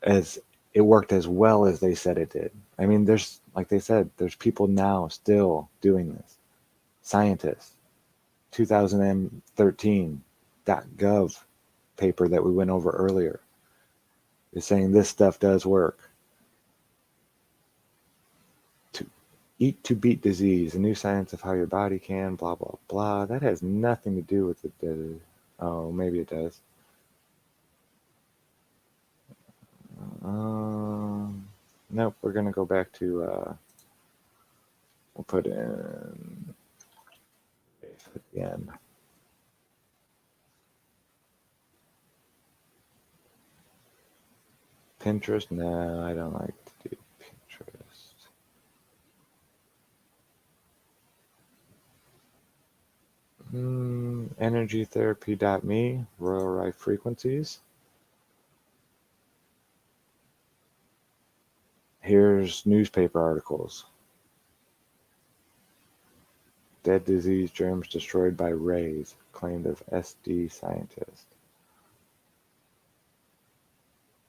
As it worked as well as they said it did. I mean, like they said, there's people now still doing this. Scientists, 2013.gov paper that we went over earlier is saying this stuff does work. To eat to beat disease, a new science of how your body can, blah, blah, blah. That has nothing to do with it. Oh, maybe it does. Nope, we're going to go back to, we'll put in at the end. Pinterest? No, I don't like to do Pinterest. Energytherapy.me, Royal Rife Frequencies. Here's newspaper articles. Dead disease germs destroyed by rays, claimed of SD scientist.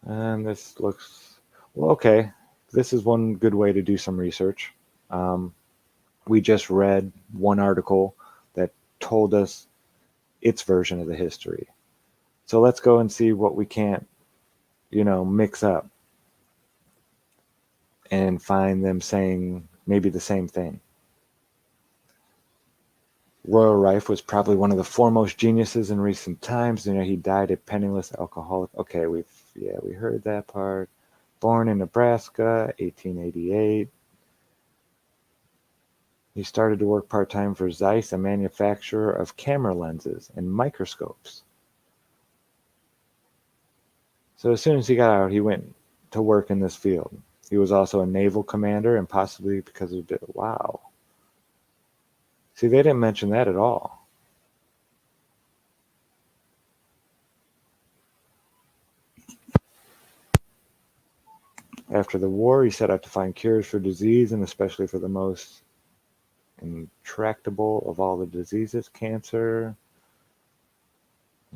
And this looks, well, okay. This is one good way to do some research. We just read one article that told us its version of the history. So let's go and see what we can't, mix up and find them saying maybe the same thing. Royal Rife was probably one of the foremost geniuses in recent times. He died a penniless alcoholic. Okay, we heard that part. Born in Nebraska, 1888. He started to work part-time for Zeiss, a manufacturer of camera lenses and microscopes. So as soon as he got out, he went to work in this field. He was also a naval commander, and possibly because of it. Wow. See, they didn't mention that at all. After the war, he set out to find cures for disease, and especially for the most intractable of all the diseases, cancer.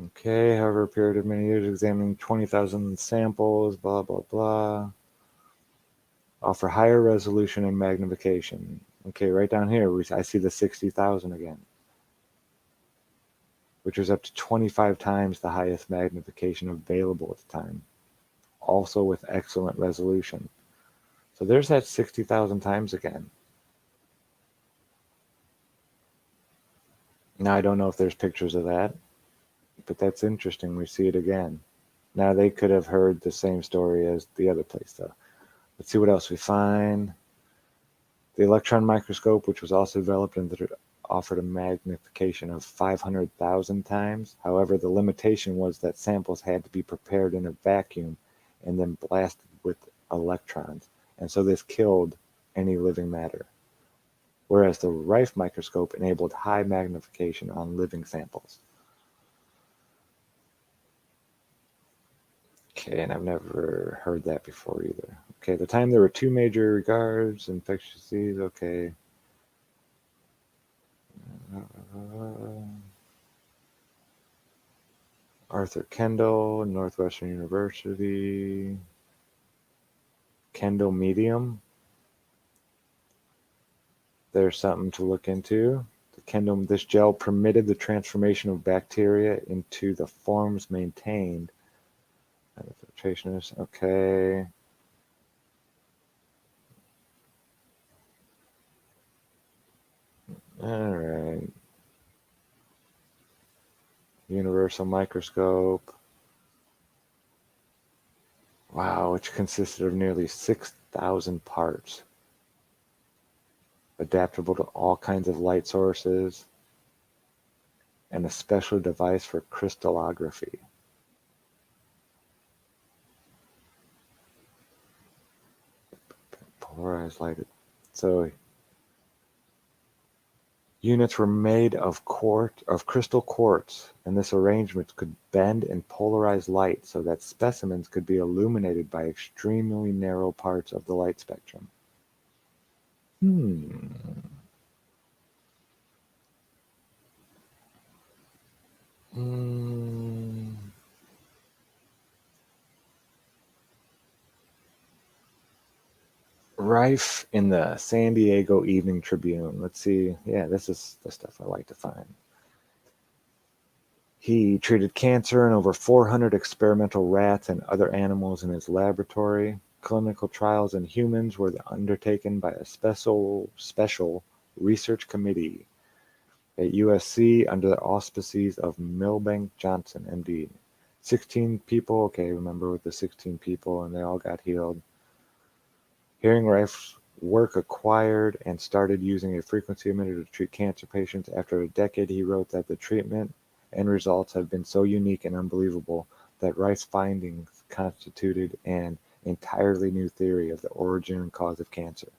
Okay, however, a period of many years examining 20,000 samples, blah, blah, blah. Offer higher resolution and magnification. Okay, right down here, I see the 60,000 again, which was up to 25 times the highest magnification available at the time, also with excellent resolution. So there's that 60,000 times again. Now, I don't know if there's pictures of that, but that's interesting. We see it again. Now, they could have heard the same story as the other place, though. Let's see what else we find. The electron microscope, which was also developed and offered a magnification of 500,000 times. However, the limitation was that samples had to be prepared in a vacuum and then blasted with electrons. And so this killed any living matter. Whereas the Rife microscope enabled high magnification on living samples. Okay, and I've never heard that before either. Okay, at the time there were two major regards, infectious disease, okay. Arthur Kendall, Northwestern University. Kendall medium. There's something to look into. This gel permitted the transformation of bacteria into the forms maintained. Okay. All right. Universal microscope. Wow, which consisted of nearly 6,000 parts. Adaptable to all kinds of light sources. And a special device for crystallography. Polarized light. So units were made of crystal quartz, and this arrangement could bend and polarize light so that specimens could be illuminated by extremely narrow parts of the light spectrum. Rife in the San Diego Evening Tribune. Let's see. Yeah, this is the stuff I like to find. He treated cancer in over 400 experimental rats and other animals in his laboratory. Clinical trials in humans were undertaken by a special research committee at USC under the auspices of Milbank Johnson, MD. 16 people, okay, remember with the 16 people, and they all got healed. Hearing Rife's work acquired and started using a frequency emitter to treat cancer patients. After a decade, he wrote that the treatment and results have been so unique and unbelievable that Rife's findings constituted an entirely new theory of the origin and cause of cancer.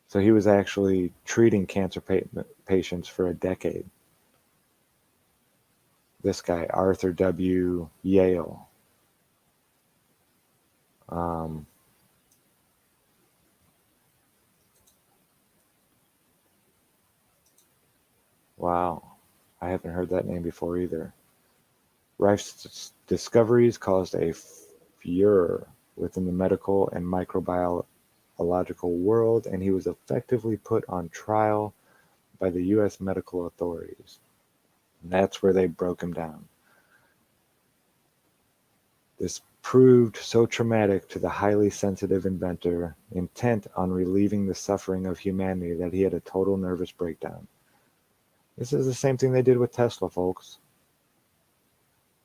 So he was actually treating cancer patients for a decade. This guy, Arthur W. Yale. Um, wow, I haven't heard that name before either. Rife's discoveries caused a furor within the medical and microbiological world, and he was effectively put on trial by the U.S. medical authorities. And that's where they broke him down. This proved so traumatic to the highly sensitive inventor, intent on relieving the suffering of humanity, that he had a total nervous breakdown. This is the same thing they did with Tesla, folks.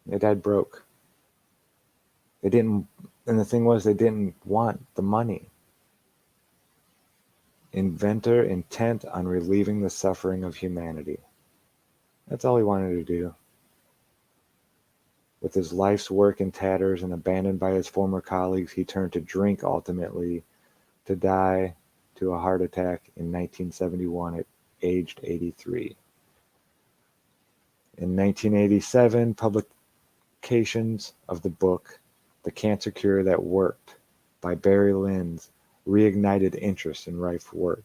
They died broke. They didn't, and the thing was, they didn't want the money. Inventor intent on relieving the suffering of humanity. That's all he wanted to do. With his life's work in tatters and abandoned by his former colleagues, he turned to drink ultimately, to die to a heart attack in 1971 at aged 83. In 1987, publications of the book The Cancer Cure That Worked by Barry Lynd's reignited interest in Rife's work.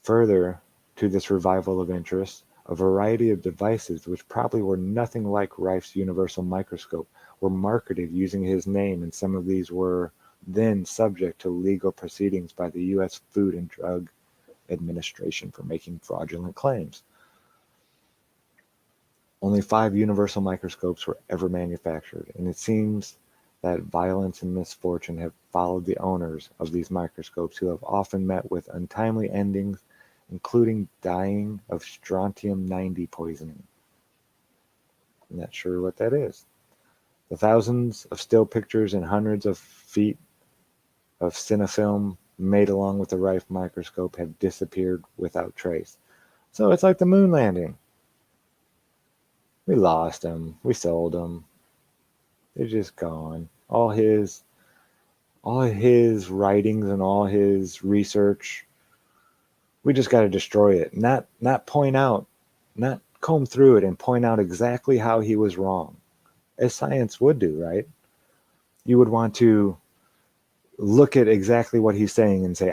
Further to this revival of interest, a variety of devices which probably were nothing like Rife's universal microscope were marketed using his name, and some of these were then subject to legal proceedings by the U.S. Food and Drug Administration for making fraudulent claims. Only 5 universal microscopes were ever manufactured, and it seems that violence and misfortune have followed the owners of these microscopes, who have often met with untimely endings, including dying of strontium-90 poisoning. I'm not sure what that is. The thousands of still pictures and hundreds of feet of cinefilm made along with the Rife microscope have disappeared without trace. So it's like the moon landing. We lost them. We sold them. They're just gone. All his writings and all his research, we just got to destroy it. Not comb through it and point out exactly how he was wrong, as science would do, right? You would want to look at exactly what he's saying and say,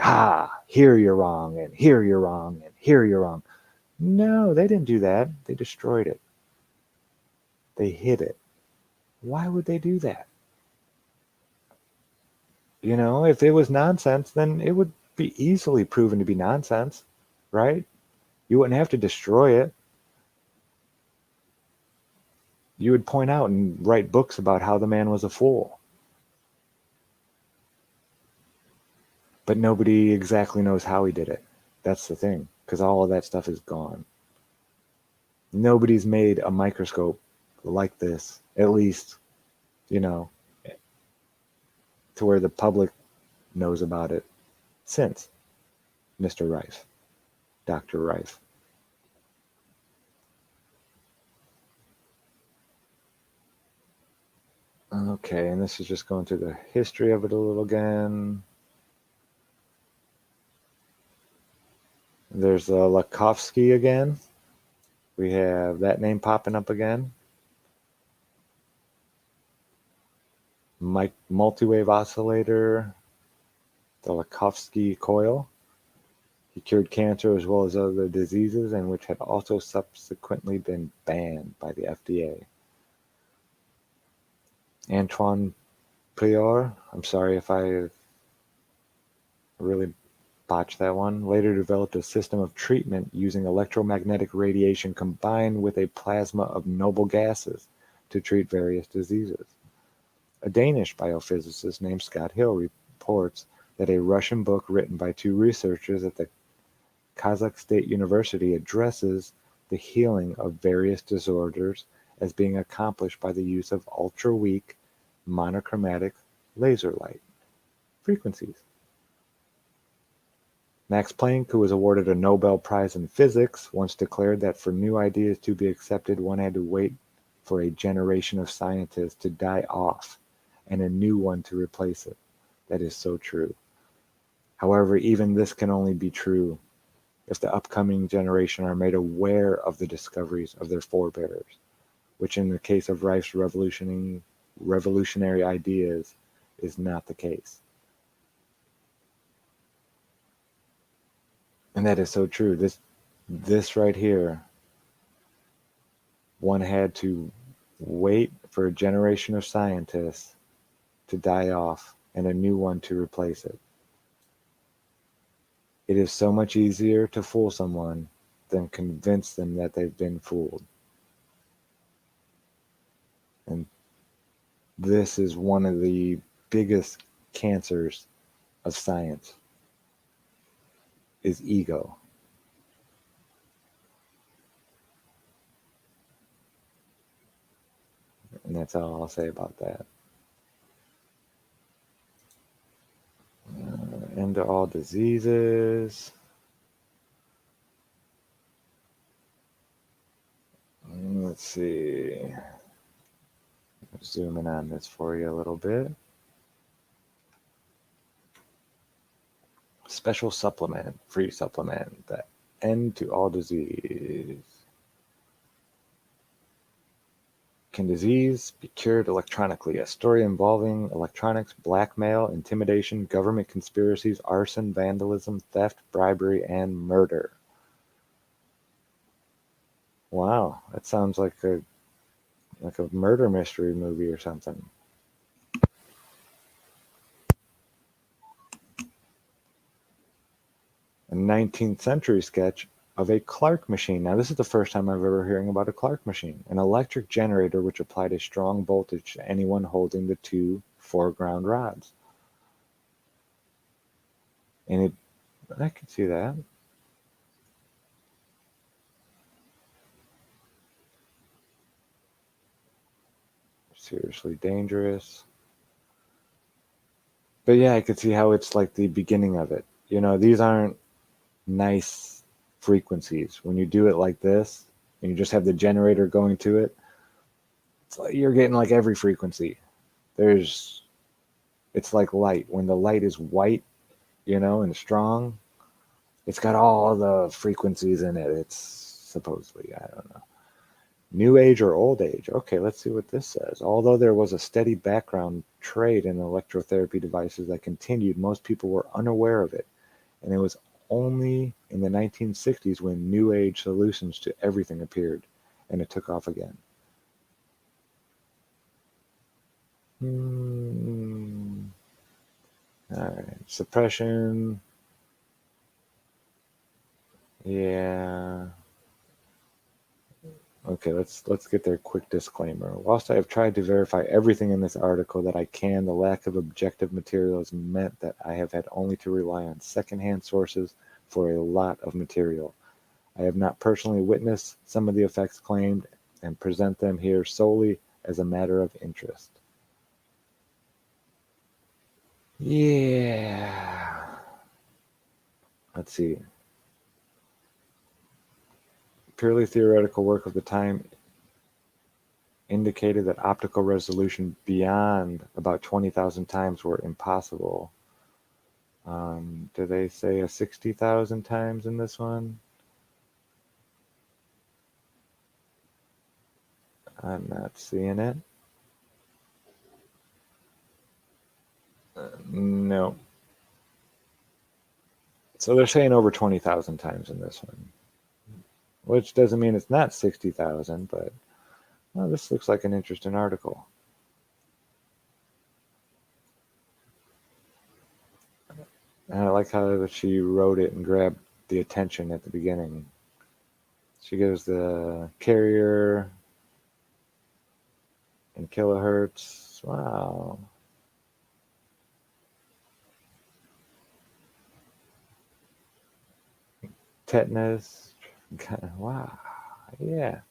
here you're wrong, and here you're wrong, and here you're wrong. No, they didn't do that. They destroyed it. They hid it. Why would they do that? You know, if it was nonsense, then it would be easily proven to be nonsense, right? You wouldn't have to destroy it. You would point out and write books about how the man was a fool. But nobody exactly knows how he did it. That's the thing, because all of that stuff is gone. Nobody's made a microscope like this, at least, you know, to where the public knows about it, since Mr. Rife, Dr. Rife. Okay, and this is just going through the history of it a little again. There's Lakovsky again. We have that name popping up again. Multi-wave oscillator, the Lakovsky coil. He cured cancer as well as other diseases, and which had also subsequently been banned by the FDA. Antoine Prior, I'm sorry if I really botched that one, later developed a system of treatment using electromagnetic radiation combined with a plasma of noble gases to treat various diseases. A Danish biophysicist named Scott Hill reports that a Russian book written by 2 researchers at the Kazakh State University addresses the healing of various disorders as being accomplished by the use of ultra-weak monochromatic laser light frequencies. Max Planck, who was awarded a Nobel Prize in Physics, once declared that for new ideas to be accepted, one had to wait for a generation of scientists to die off and a new one to replace it. That is so true. However, even this can only be true if the upcoming generation are made aware of the discoveries of their forebears, which in the case of Rife's revolutionary revolutionary ideas is not the case. And that is so true. This right here, one had to wait for a generation of scientists to die off and a new one to replace it. It is so much easier to fool someone than convince them that they've been fooled. And this is one of the biggest cancers of science, is ego. And that's all I'll say about that. End to all diseases. Let's see. Zoom in on this for you a little bit. Special supplement, free supplement, the end to all disease. Can disease be cured electronically? A story involving electronics, blackmail, intimidation, government conspiracies, arson, vandalism, theft, bribery, and murder. Wow, that sounds like a murder mystery movie or something. A 19th century sketch of a Clark machine. Now, this is the first time I've ever hearing about a Clark machine. An electric generator which applied a strong voltage to anyone holding the two foreground rods. And I could see that. Seriously dangerous. But yeah, I could see how it's like the beginning of it. You know, these aren't nice frequencies. When you do it like this, and you just have the generator going to it, it's like you're getting like every frequency. It's like light. When the light is white, and strong, it's got all the frequencies in it. It's supposedly, I don't know. New age or old age? Okay, let's see what this says. Although there was a steady background trade in electrotherapy devices that continued, most people were unaware of it. And it was only in the 1960s when new age solutions to everything appeared, and it took off again. All right, suppression. Yeah. Okay, let's get their quick disclaimer. Whilst I have tried to verify everything in this article that I can, the lack of objective material has meant that I have had only to rely on secondhand sources for a lot of material. I have not personally witnessed some of the effects claimed and present them here solely as a matter of interest. Yeah. Let's see. Purely theoretical work of the time indicated that optical resolution beyond about 20,000 times were impossible. Do they say a 60,000 times in this one? I'm not seeing it. No. So they're saying over 20,000 times in this one, which doesn't mean it's not 60,000, but well, this looks like an interesting article. And I like how she wrote it and grabbed the attention at the beginning. She gives the carrier in kilohertz. Wow. Tetanus. Wow. Yeah.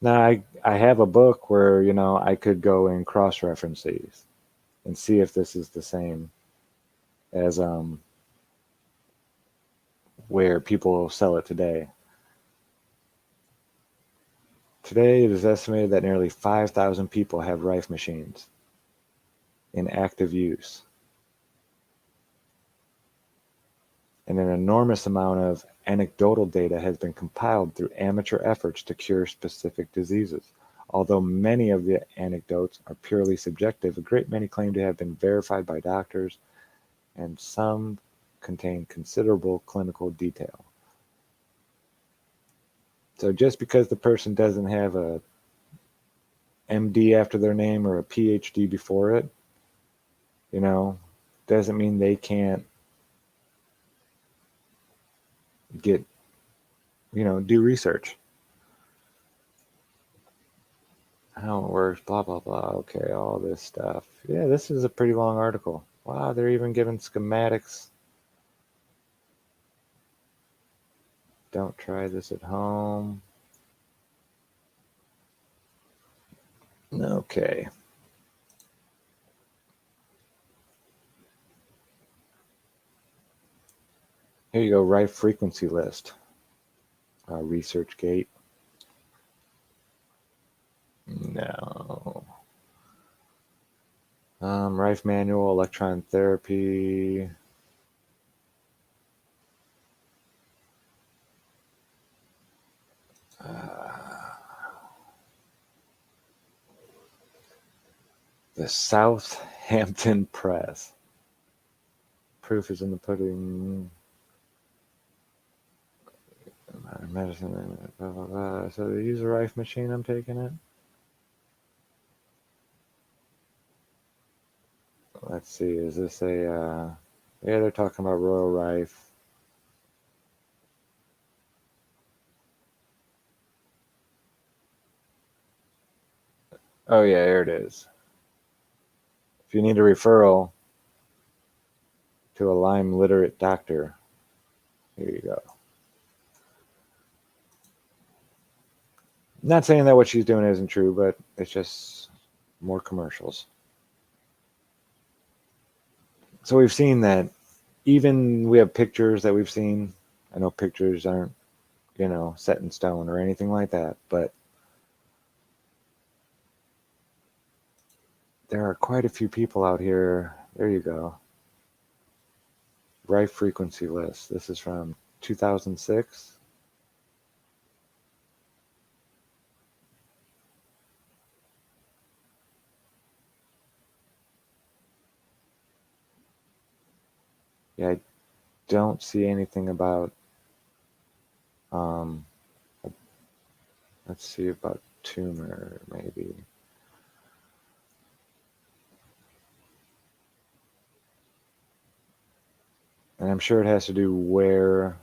Now I have a book where, I could go and cross-reference these and see if this is the same as where people sell it today. Today, it is estimated that nearly 5,000 people have Rife machines in active use. And an enormous amount of anecdotal data has been compiled through amateur efforts to cure specific diseases. Although many of the anecdotes are purely subjective, a great many claim to have been verified by doctors, and some contain considerable clinical detail. So just because the person doesn't have a MD after their name or a PhD before it, doesn't mean they can't get, do research. How it works, blah, blah, blah. Okay, all this stuff. Yeah, this is a pretty long article. Wow, they're even giving schematics. Don't try this at home. Okay. Here you go, Rife frequency list. ResearchGate. No. Rife manual, electron therapy. The Southampton Press. Proof is in the pudding. Medicine, blah, blah, blah. So they use a Rife machine, I'm taking it. Let's see, is this a, yeah, they're talking about Royal Rife. Oh yeah, here it is. If you need a referral to a Lyme literate doctor, here you go. Not saying that what she's doing isn't true, but it's just more commercials. So we've seen that even we have pictures that we've seen. I know pictures aren't, set in stone or anything like that, but there are quite a few people out here. There you go. Rife frequency list. This is from 2006. Yeah, I don't see anything about, um, let's see about tumor, maybe. And I'm sure it has to do where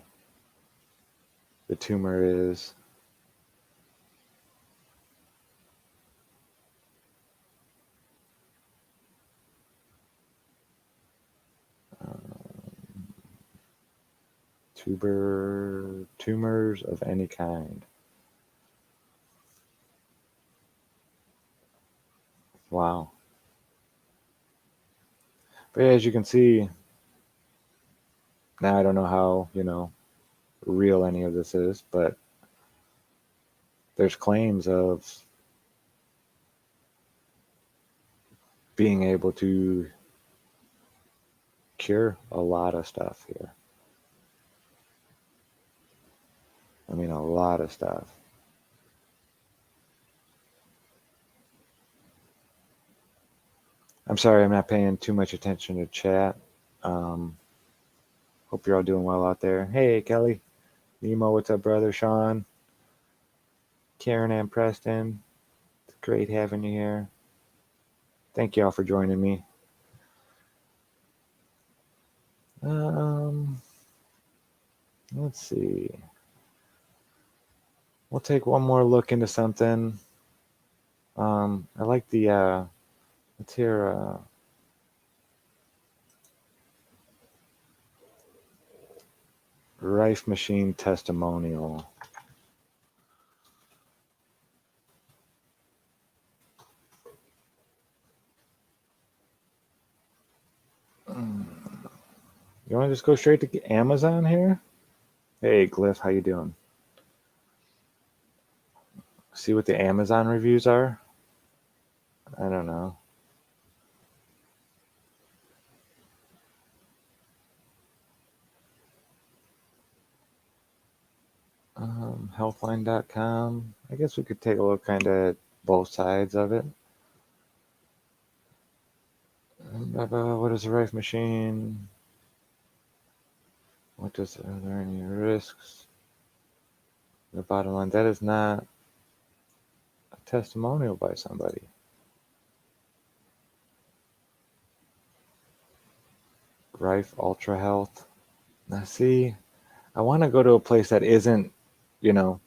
the tumor is. Tumors of any kind. Wow. But yeah, as you can see, now I don't know how, real any of this is, but there's claims of being able to cure a lot of stuff here. I mean, a lot of stuff. I'm sorry, I'm not paying too much attention to chat. Hope you're all doing well out there. Hey, Kelly. Nemo, what's up, brother? Sean. Karen and Preston. It's great having you here. Thank you all for joining me. Let's see. We'll take one more look into something. I like the, let's hear, Rife machine testimonial. You want to just go straight to Amazon here? Hey, Glyph, how you doing? See what the Amazon reviews are? I don't know. Healthline.com. I guess we could take a look kind of at both sides of it. What is a Rife machine? Are there any risks? The bottom line, that is not a testimonial by somebody. Rife Ultra Health. Now see, I want to go to a place that isn't,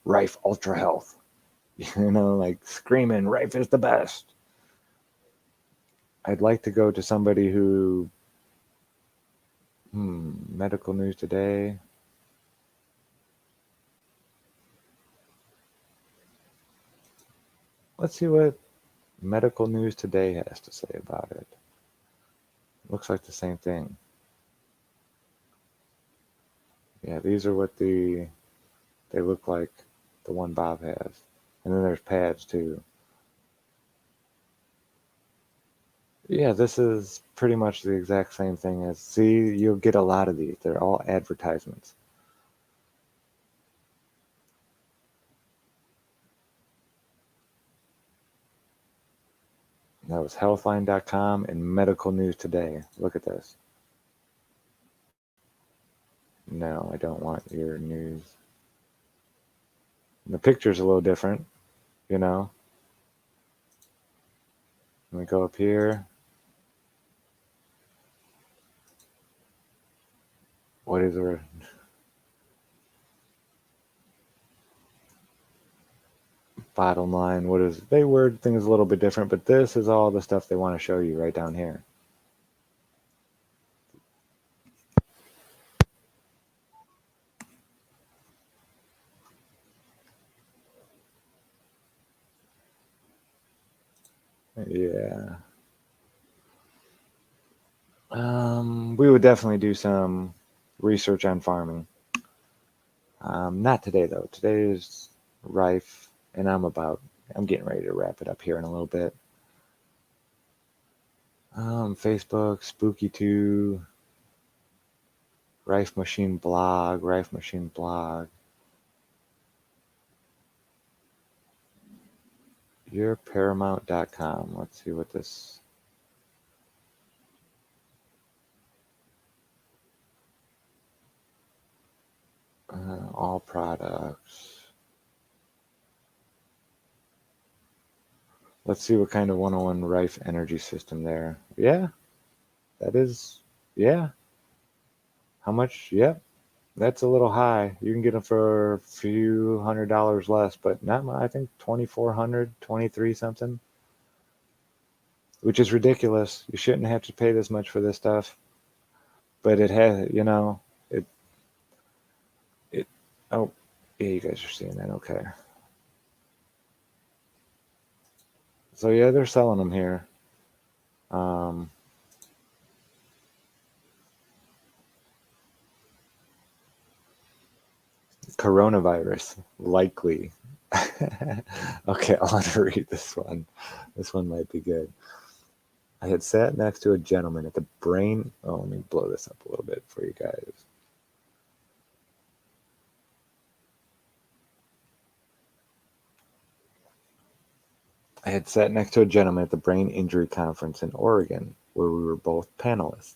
Rife Ultra Health. Like screaming, Rife is the best. I'd like to go to somebody who, medical news today. Let's see what medical news today has to say about it. Looks like the same thing. Yeah, these are what they look like, the one Bob has. And then there's pads too. Yeah, this is pretty much the exact same thing as, see, you'll get a lot of these. They're all advertisements. That was healthline.com and medical news today. Look at this. No, I don't want your news. The picture's a little different, Let me go up here. What is there? Bottom line, they word things a little bit different, but this is all the stuff they want to show you right down here. Yeah. We would definitely do some research on farming. Not today though. Today is Rife, and I'm getting ready to wrap it up here in a little bit. Facebook, Spooky2, Rife Machine Blog, YourParamount.com. Let's see what this. All products. Let's see what kind of 101 Rife energy system there. Yeah, that is, yeah. How much? Yep, that's a little high. You can get them for a few $100 less, but not much. I think 2,400, 23 something, which is ridiculous. You shouldn't have to pay this much for this stuff, but it has, it. Oh, yeah, you guys are seeing that. Okay. So yeah, they're selling them here. Coronavirus, likely. Okay, I want to read this one. This one might be good. I had sat next to a gentleman at the brain. Oh, let me blow this up a little bit for you guys. I had sat next to a gentleman at the brain injury conference in Oregon, where we were both panelists.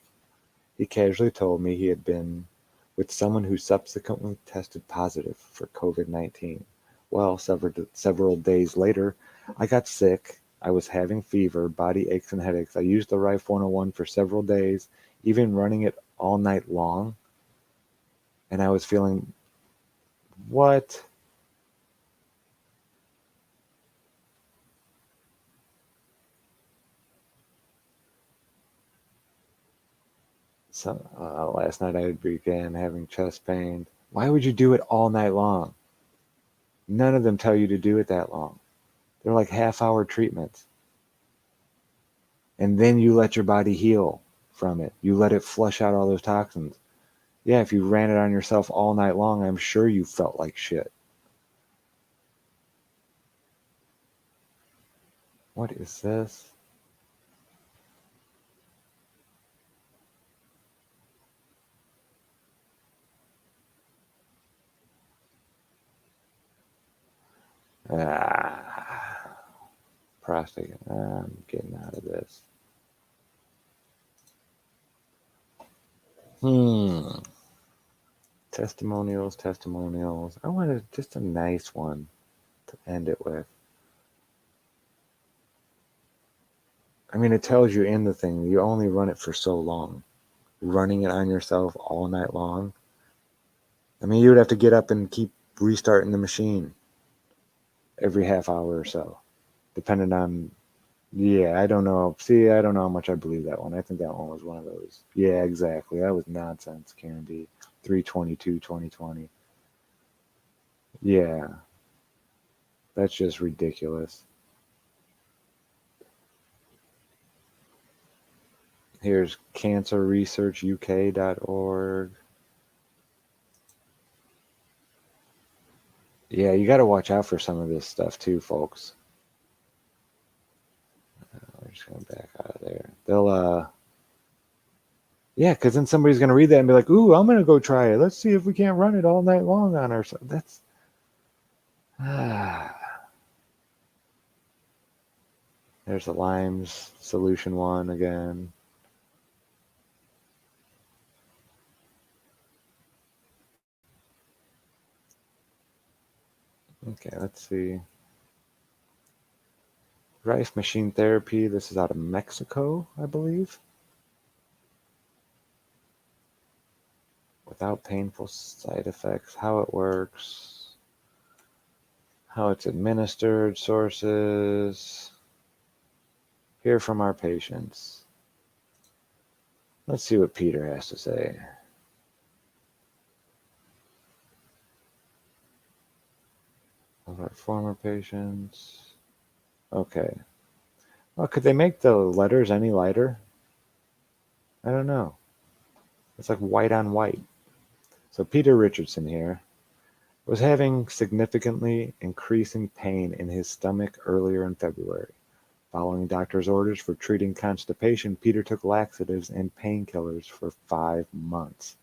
He casually told me he had been with someone who subsequently tested positive for COVID-19. Well, several days later, I got sick. I was having fever, body aches, and headaches. I used the Rife 101 for several days, even running it all night long. And I was feeling, what? So, last night I began having chest pain. Why would you do it all night long? None of them tell you to do it that long. They're like half-hour treatments. And then you let your body heal from it. You let it flush out all those toxins. Yeah, if you ran it on yourself all night long, I'm sure you felt like shit. What is this? Ah. prostate. I'm getting out of this. Testimonials. I wanted just a nice one to end it with. I mean, it tells you in the thing, you only run it for so long. Running it on yourself all night long. I mean, you would have to get up and keep restarting the machine every half hour or so, depending on. Yeah, I don't know. See, I don't know how much I believe that one. I think that one was one of those. Yeah, exactly. That was nonsense, Karen D. 3/22/2020. Yeah, that's just ridiculous. Here's cancerresearchuk.org. Yeah, you got to watch out for some of this stuff too, folks. We're just going back out of there. Yeah, because then somebody's going to read that and be like, ooh, I'm going to go try it. Let's see if we can't run it all night long on ourselves. That's. There's the Limes solution one again. Okay, let's see. Rife machine therapy. This is out of Mexico, I believe. Without painful side effects. How it works. How it's administered. Sources. Hear from our patients. Let's see what Peter has to say. Of our former patients. Okay. Well, could they make the letters any lighter? I don't know. It's like white on white. So Peter Richardson here was having significantly increasing pain in his stomach earlier in February. Following doctor's orders for treating constipation, Peter took laxatives and painkillers for 5 months,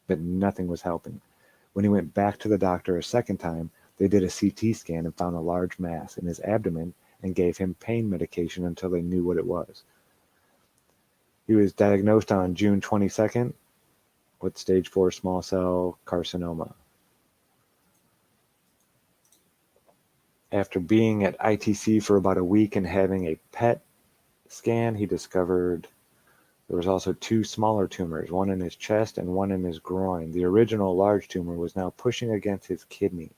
but nothing was helping. When he went back to the doctor a second time, they did a CT scan and found a large mass in his abdomen and gave him pain medication until they knew what it was. He was diagnosed on June 22nd with stage 4 small cell carcinoma. After being at ITC for about a week and having a PET scan, he discovered there was also 2 smaller tumors, one in his chest and one in his groin. The original large tumor was now pushing against his kidney.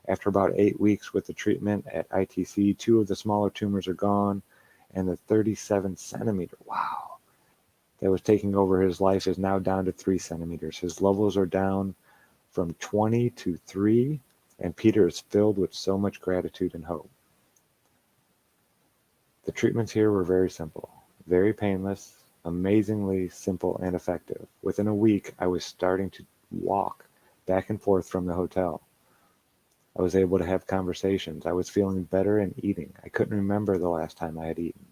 After about 8 weeks with the treatment at ITC, 2 of the smaller tumors are gone, and the 37 centimeter, wow, that was taking over his life is now down to 3 centimeters. His levels are down from 20 to 3, and Peter is filled with so much gratitude and hope. The treatments here were very simple, very painless, amazingly simple and effective. Within a week, I was starting to walk back and forth from the hotel. I was able to have conversations. I was feeling better and eating. I couldn't remember the last time I had eaten.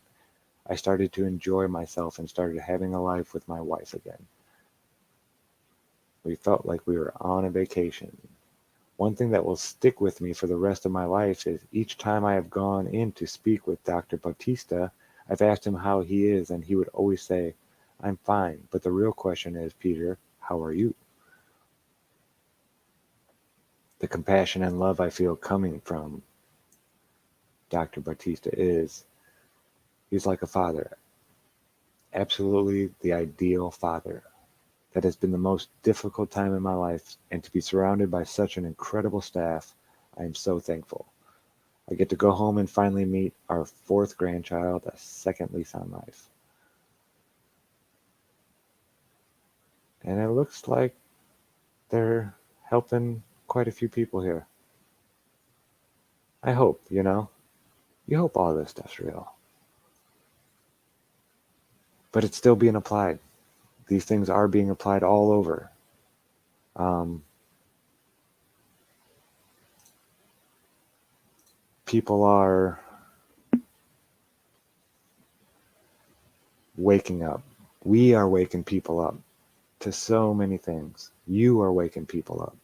I started to enjoy myself and started having a life with my wife again. We felt like we were on a vacation. One thing that will stick with me for the rest of my life is each time I have gone in to speak with Dr. Bautista, I've asked him how he is, and he would always say, I'm fine, but the real question is, Peter, how are you? The compassion and love I feel coming from Dr. Bautista is, he's like a father, absolutely the ideal father. That has been the most difficult time in my life, and to be surrounded by such an incredible staff, I am so thankful. I get to go home and finally meet our 4th grandchild, a second lease on life. And it looks like they're helping quite a few people here. I hope, you hope all this stuff's real. But it's still being applied. These things are being applied all over. People are waking up. We are waking people up to so many things. You are waking people up.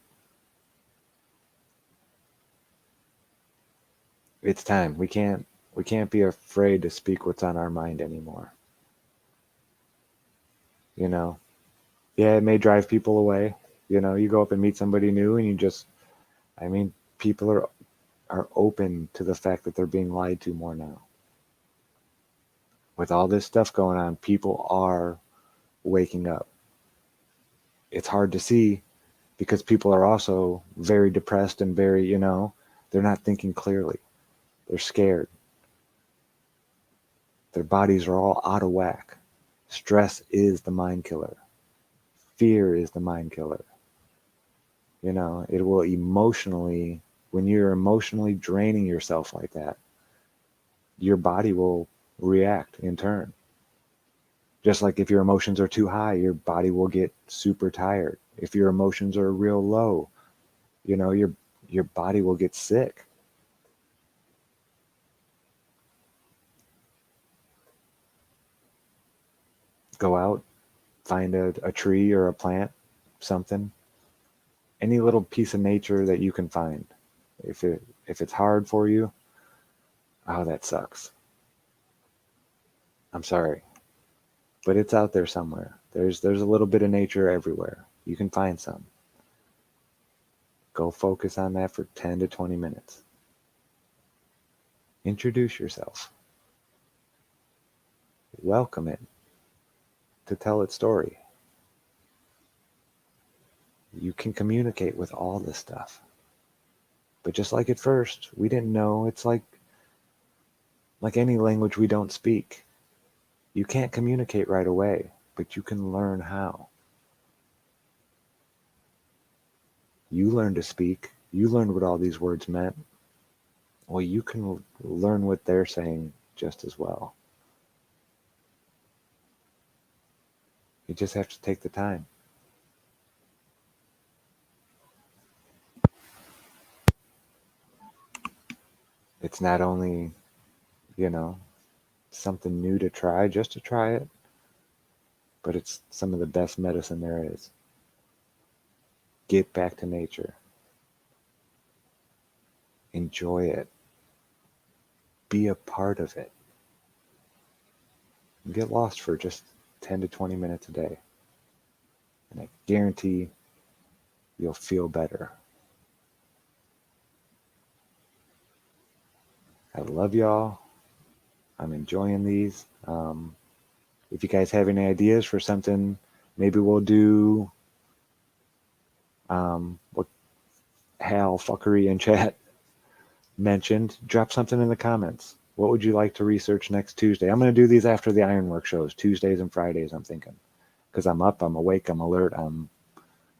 It's time. We can't We can't be afraid to speak what's on our mind anymore. You know, yeah, it may drive people away. You know, you go up and meet somebody new and you just, I mean, people are open to the fact that they're being lied to more now. With all this stuff going on, people are waking up. It's hard to see because people are also very depressed and very, they're not thinking clearly. They're scared. Their bodies are all out of whack. Stress is the mind killer. Fear is the mind killer. It will emotionally, when you're emotionally draining yourself like that, your body will react in turn. Just like if your emotions are too high, your body will get super tired. If your emotions are real low, your body will get sick. Go out, find a tree or a plant, something, any little piece of nature that you can find. If it's hard for you, oh, that sucks. I'm sorry, but it's out there somewhere. There's a little bit of nature everywhere. You can find some. Go focus on that for 10 to 20 minutes. Introduce yourself. Welcome it to tell its story. You can communicate with all this stuff. But just like at first, we didn't know. It's like any language we don't speak. You can't communicate right away, but you can learn how. You learn to speak. You learned what all these words meant. Well, you can learn what they're saying just as well. You just have to take the time. It's not only, something new to try, just to try it, but it's some of the best medicine there is. Get back to nature. Enjoy it. Be a part of it. Get lost for just 10 to 20 minutes a day. And I guarantee you'll feel better. I love y'all. I'm enjoying these. If you guys have any ideas for something, maybe we'll do what Hal Fuckery in chat mentioned. Drop something in the comments. What would you like to research next Tuesday? I'm going to do these after the Ironwork shows, Tuesdays and Fridays, I'm thinking. Because I'm up, I'm awake, I'm alert,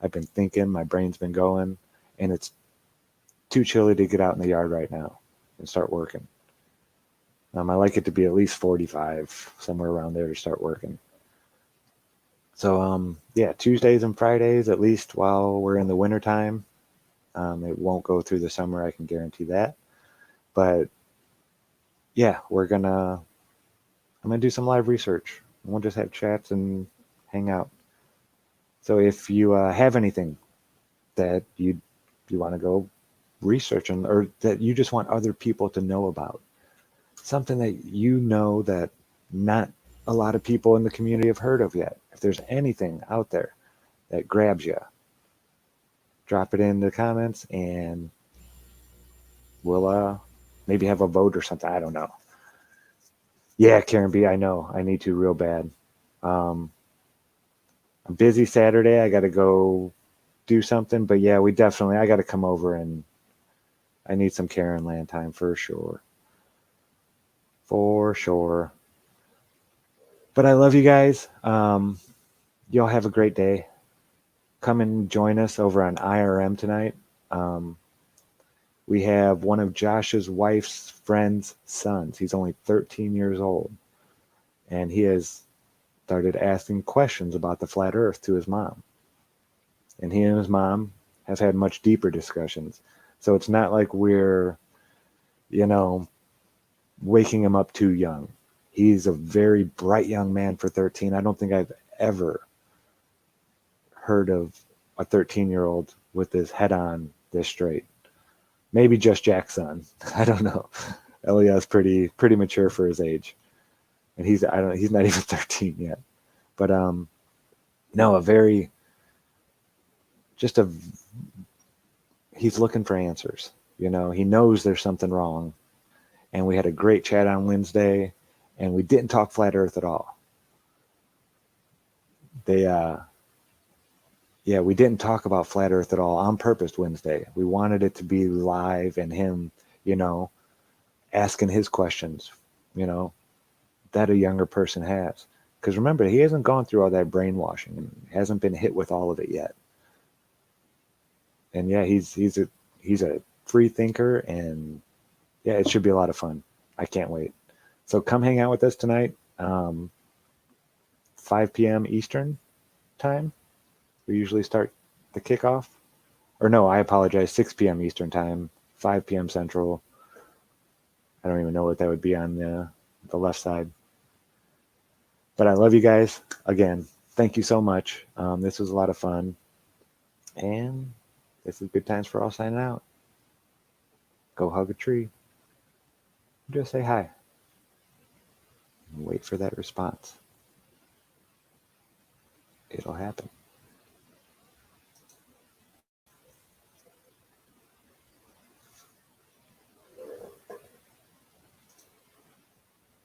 I've been thinking, my brain's been going, and it's too chilly to get out in the yard right now and start working. I like it to be at least 45, somewhere around there, to start working. So, yeah, Tuesdays and Fridays, at least while we're in the wintertime. It won't go through the summer, I can guarantee that. But, yeah, I'm going to do some live research. We'll just have chats and hang out. So if you have anything that you want to go researching, or that you just want other people to know about, something that that not a lot of people in the community have heard of yet. If there's anything out there that grabs you, drop it in the comments and we'll maybe have a vote or something. I don't know. Yeah, Karen B, I know. I need to real bad. I'm busy Saturday. I got to go do something, but yeah, I got to come over, and I need some Karen land time for sure. For sure. But I love you guys. Y'all have a great day. Come and join us over on IRM tonight. We have one of Josh's wife's friend's sons. He's only 13 years old. And he has started asking questions about the flat earth to his mom. And he and his mom have had much deeper discussions. So it's not like we're, waking him up too young. He's a very bright young man for 13. I don't think I've ever heard of a 13-year-old with his head on this straight. Maybe just Jack's son. I don't know. Elias pretty mature for his age, and he's not even 13 yet. But no, just a he's looking for answers. He knows there's something wrong, and we had a great chat on Wednesday, and we didn't talk flat Earth at all. We didn't talk about flat Earth at all on purpose Wednesday. We wanted it to be live and him, asking his questions, that a younger person has. Because remember, he hasn't gone through all that brainwashing and hasn't been hit with all of it yet. And yeah, he's a free thinker, and yeah, it should be a lot of fun. I can't wait. So come hang out with us tonight, 5 p.m. Eastern time. We usually start the kickoff. Or no, I apologize, 6 p.m. Eastern time, 5 p.m. Central. I don't even know what that would be on the left side. But I love you guys. Again, thank you so much. This was a lot of fun. And this is good times for all signing out. Go hug a tree. Just say hi. And wait for that response. It'll happen.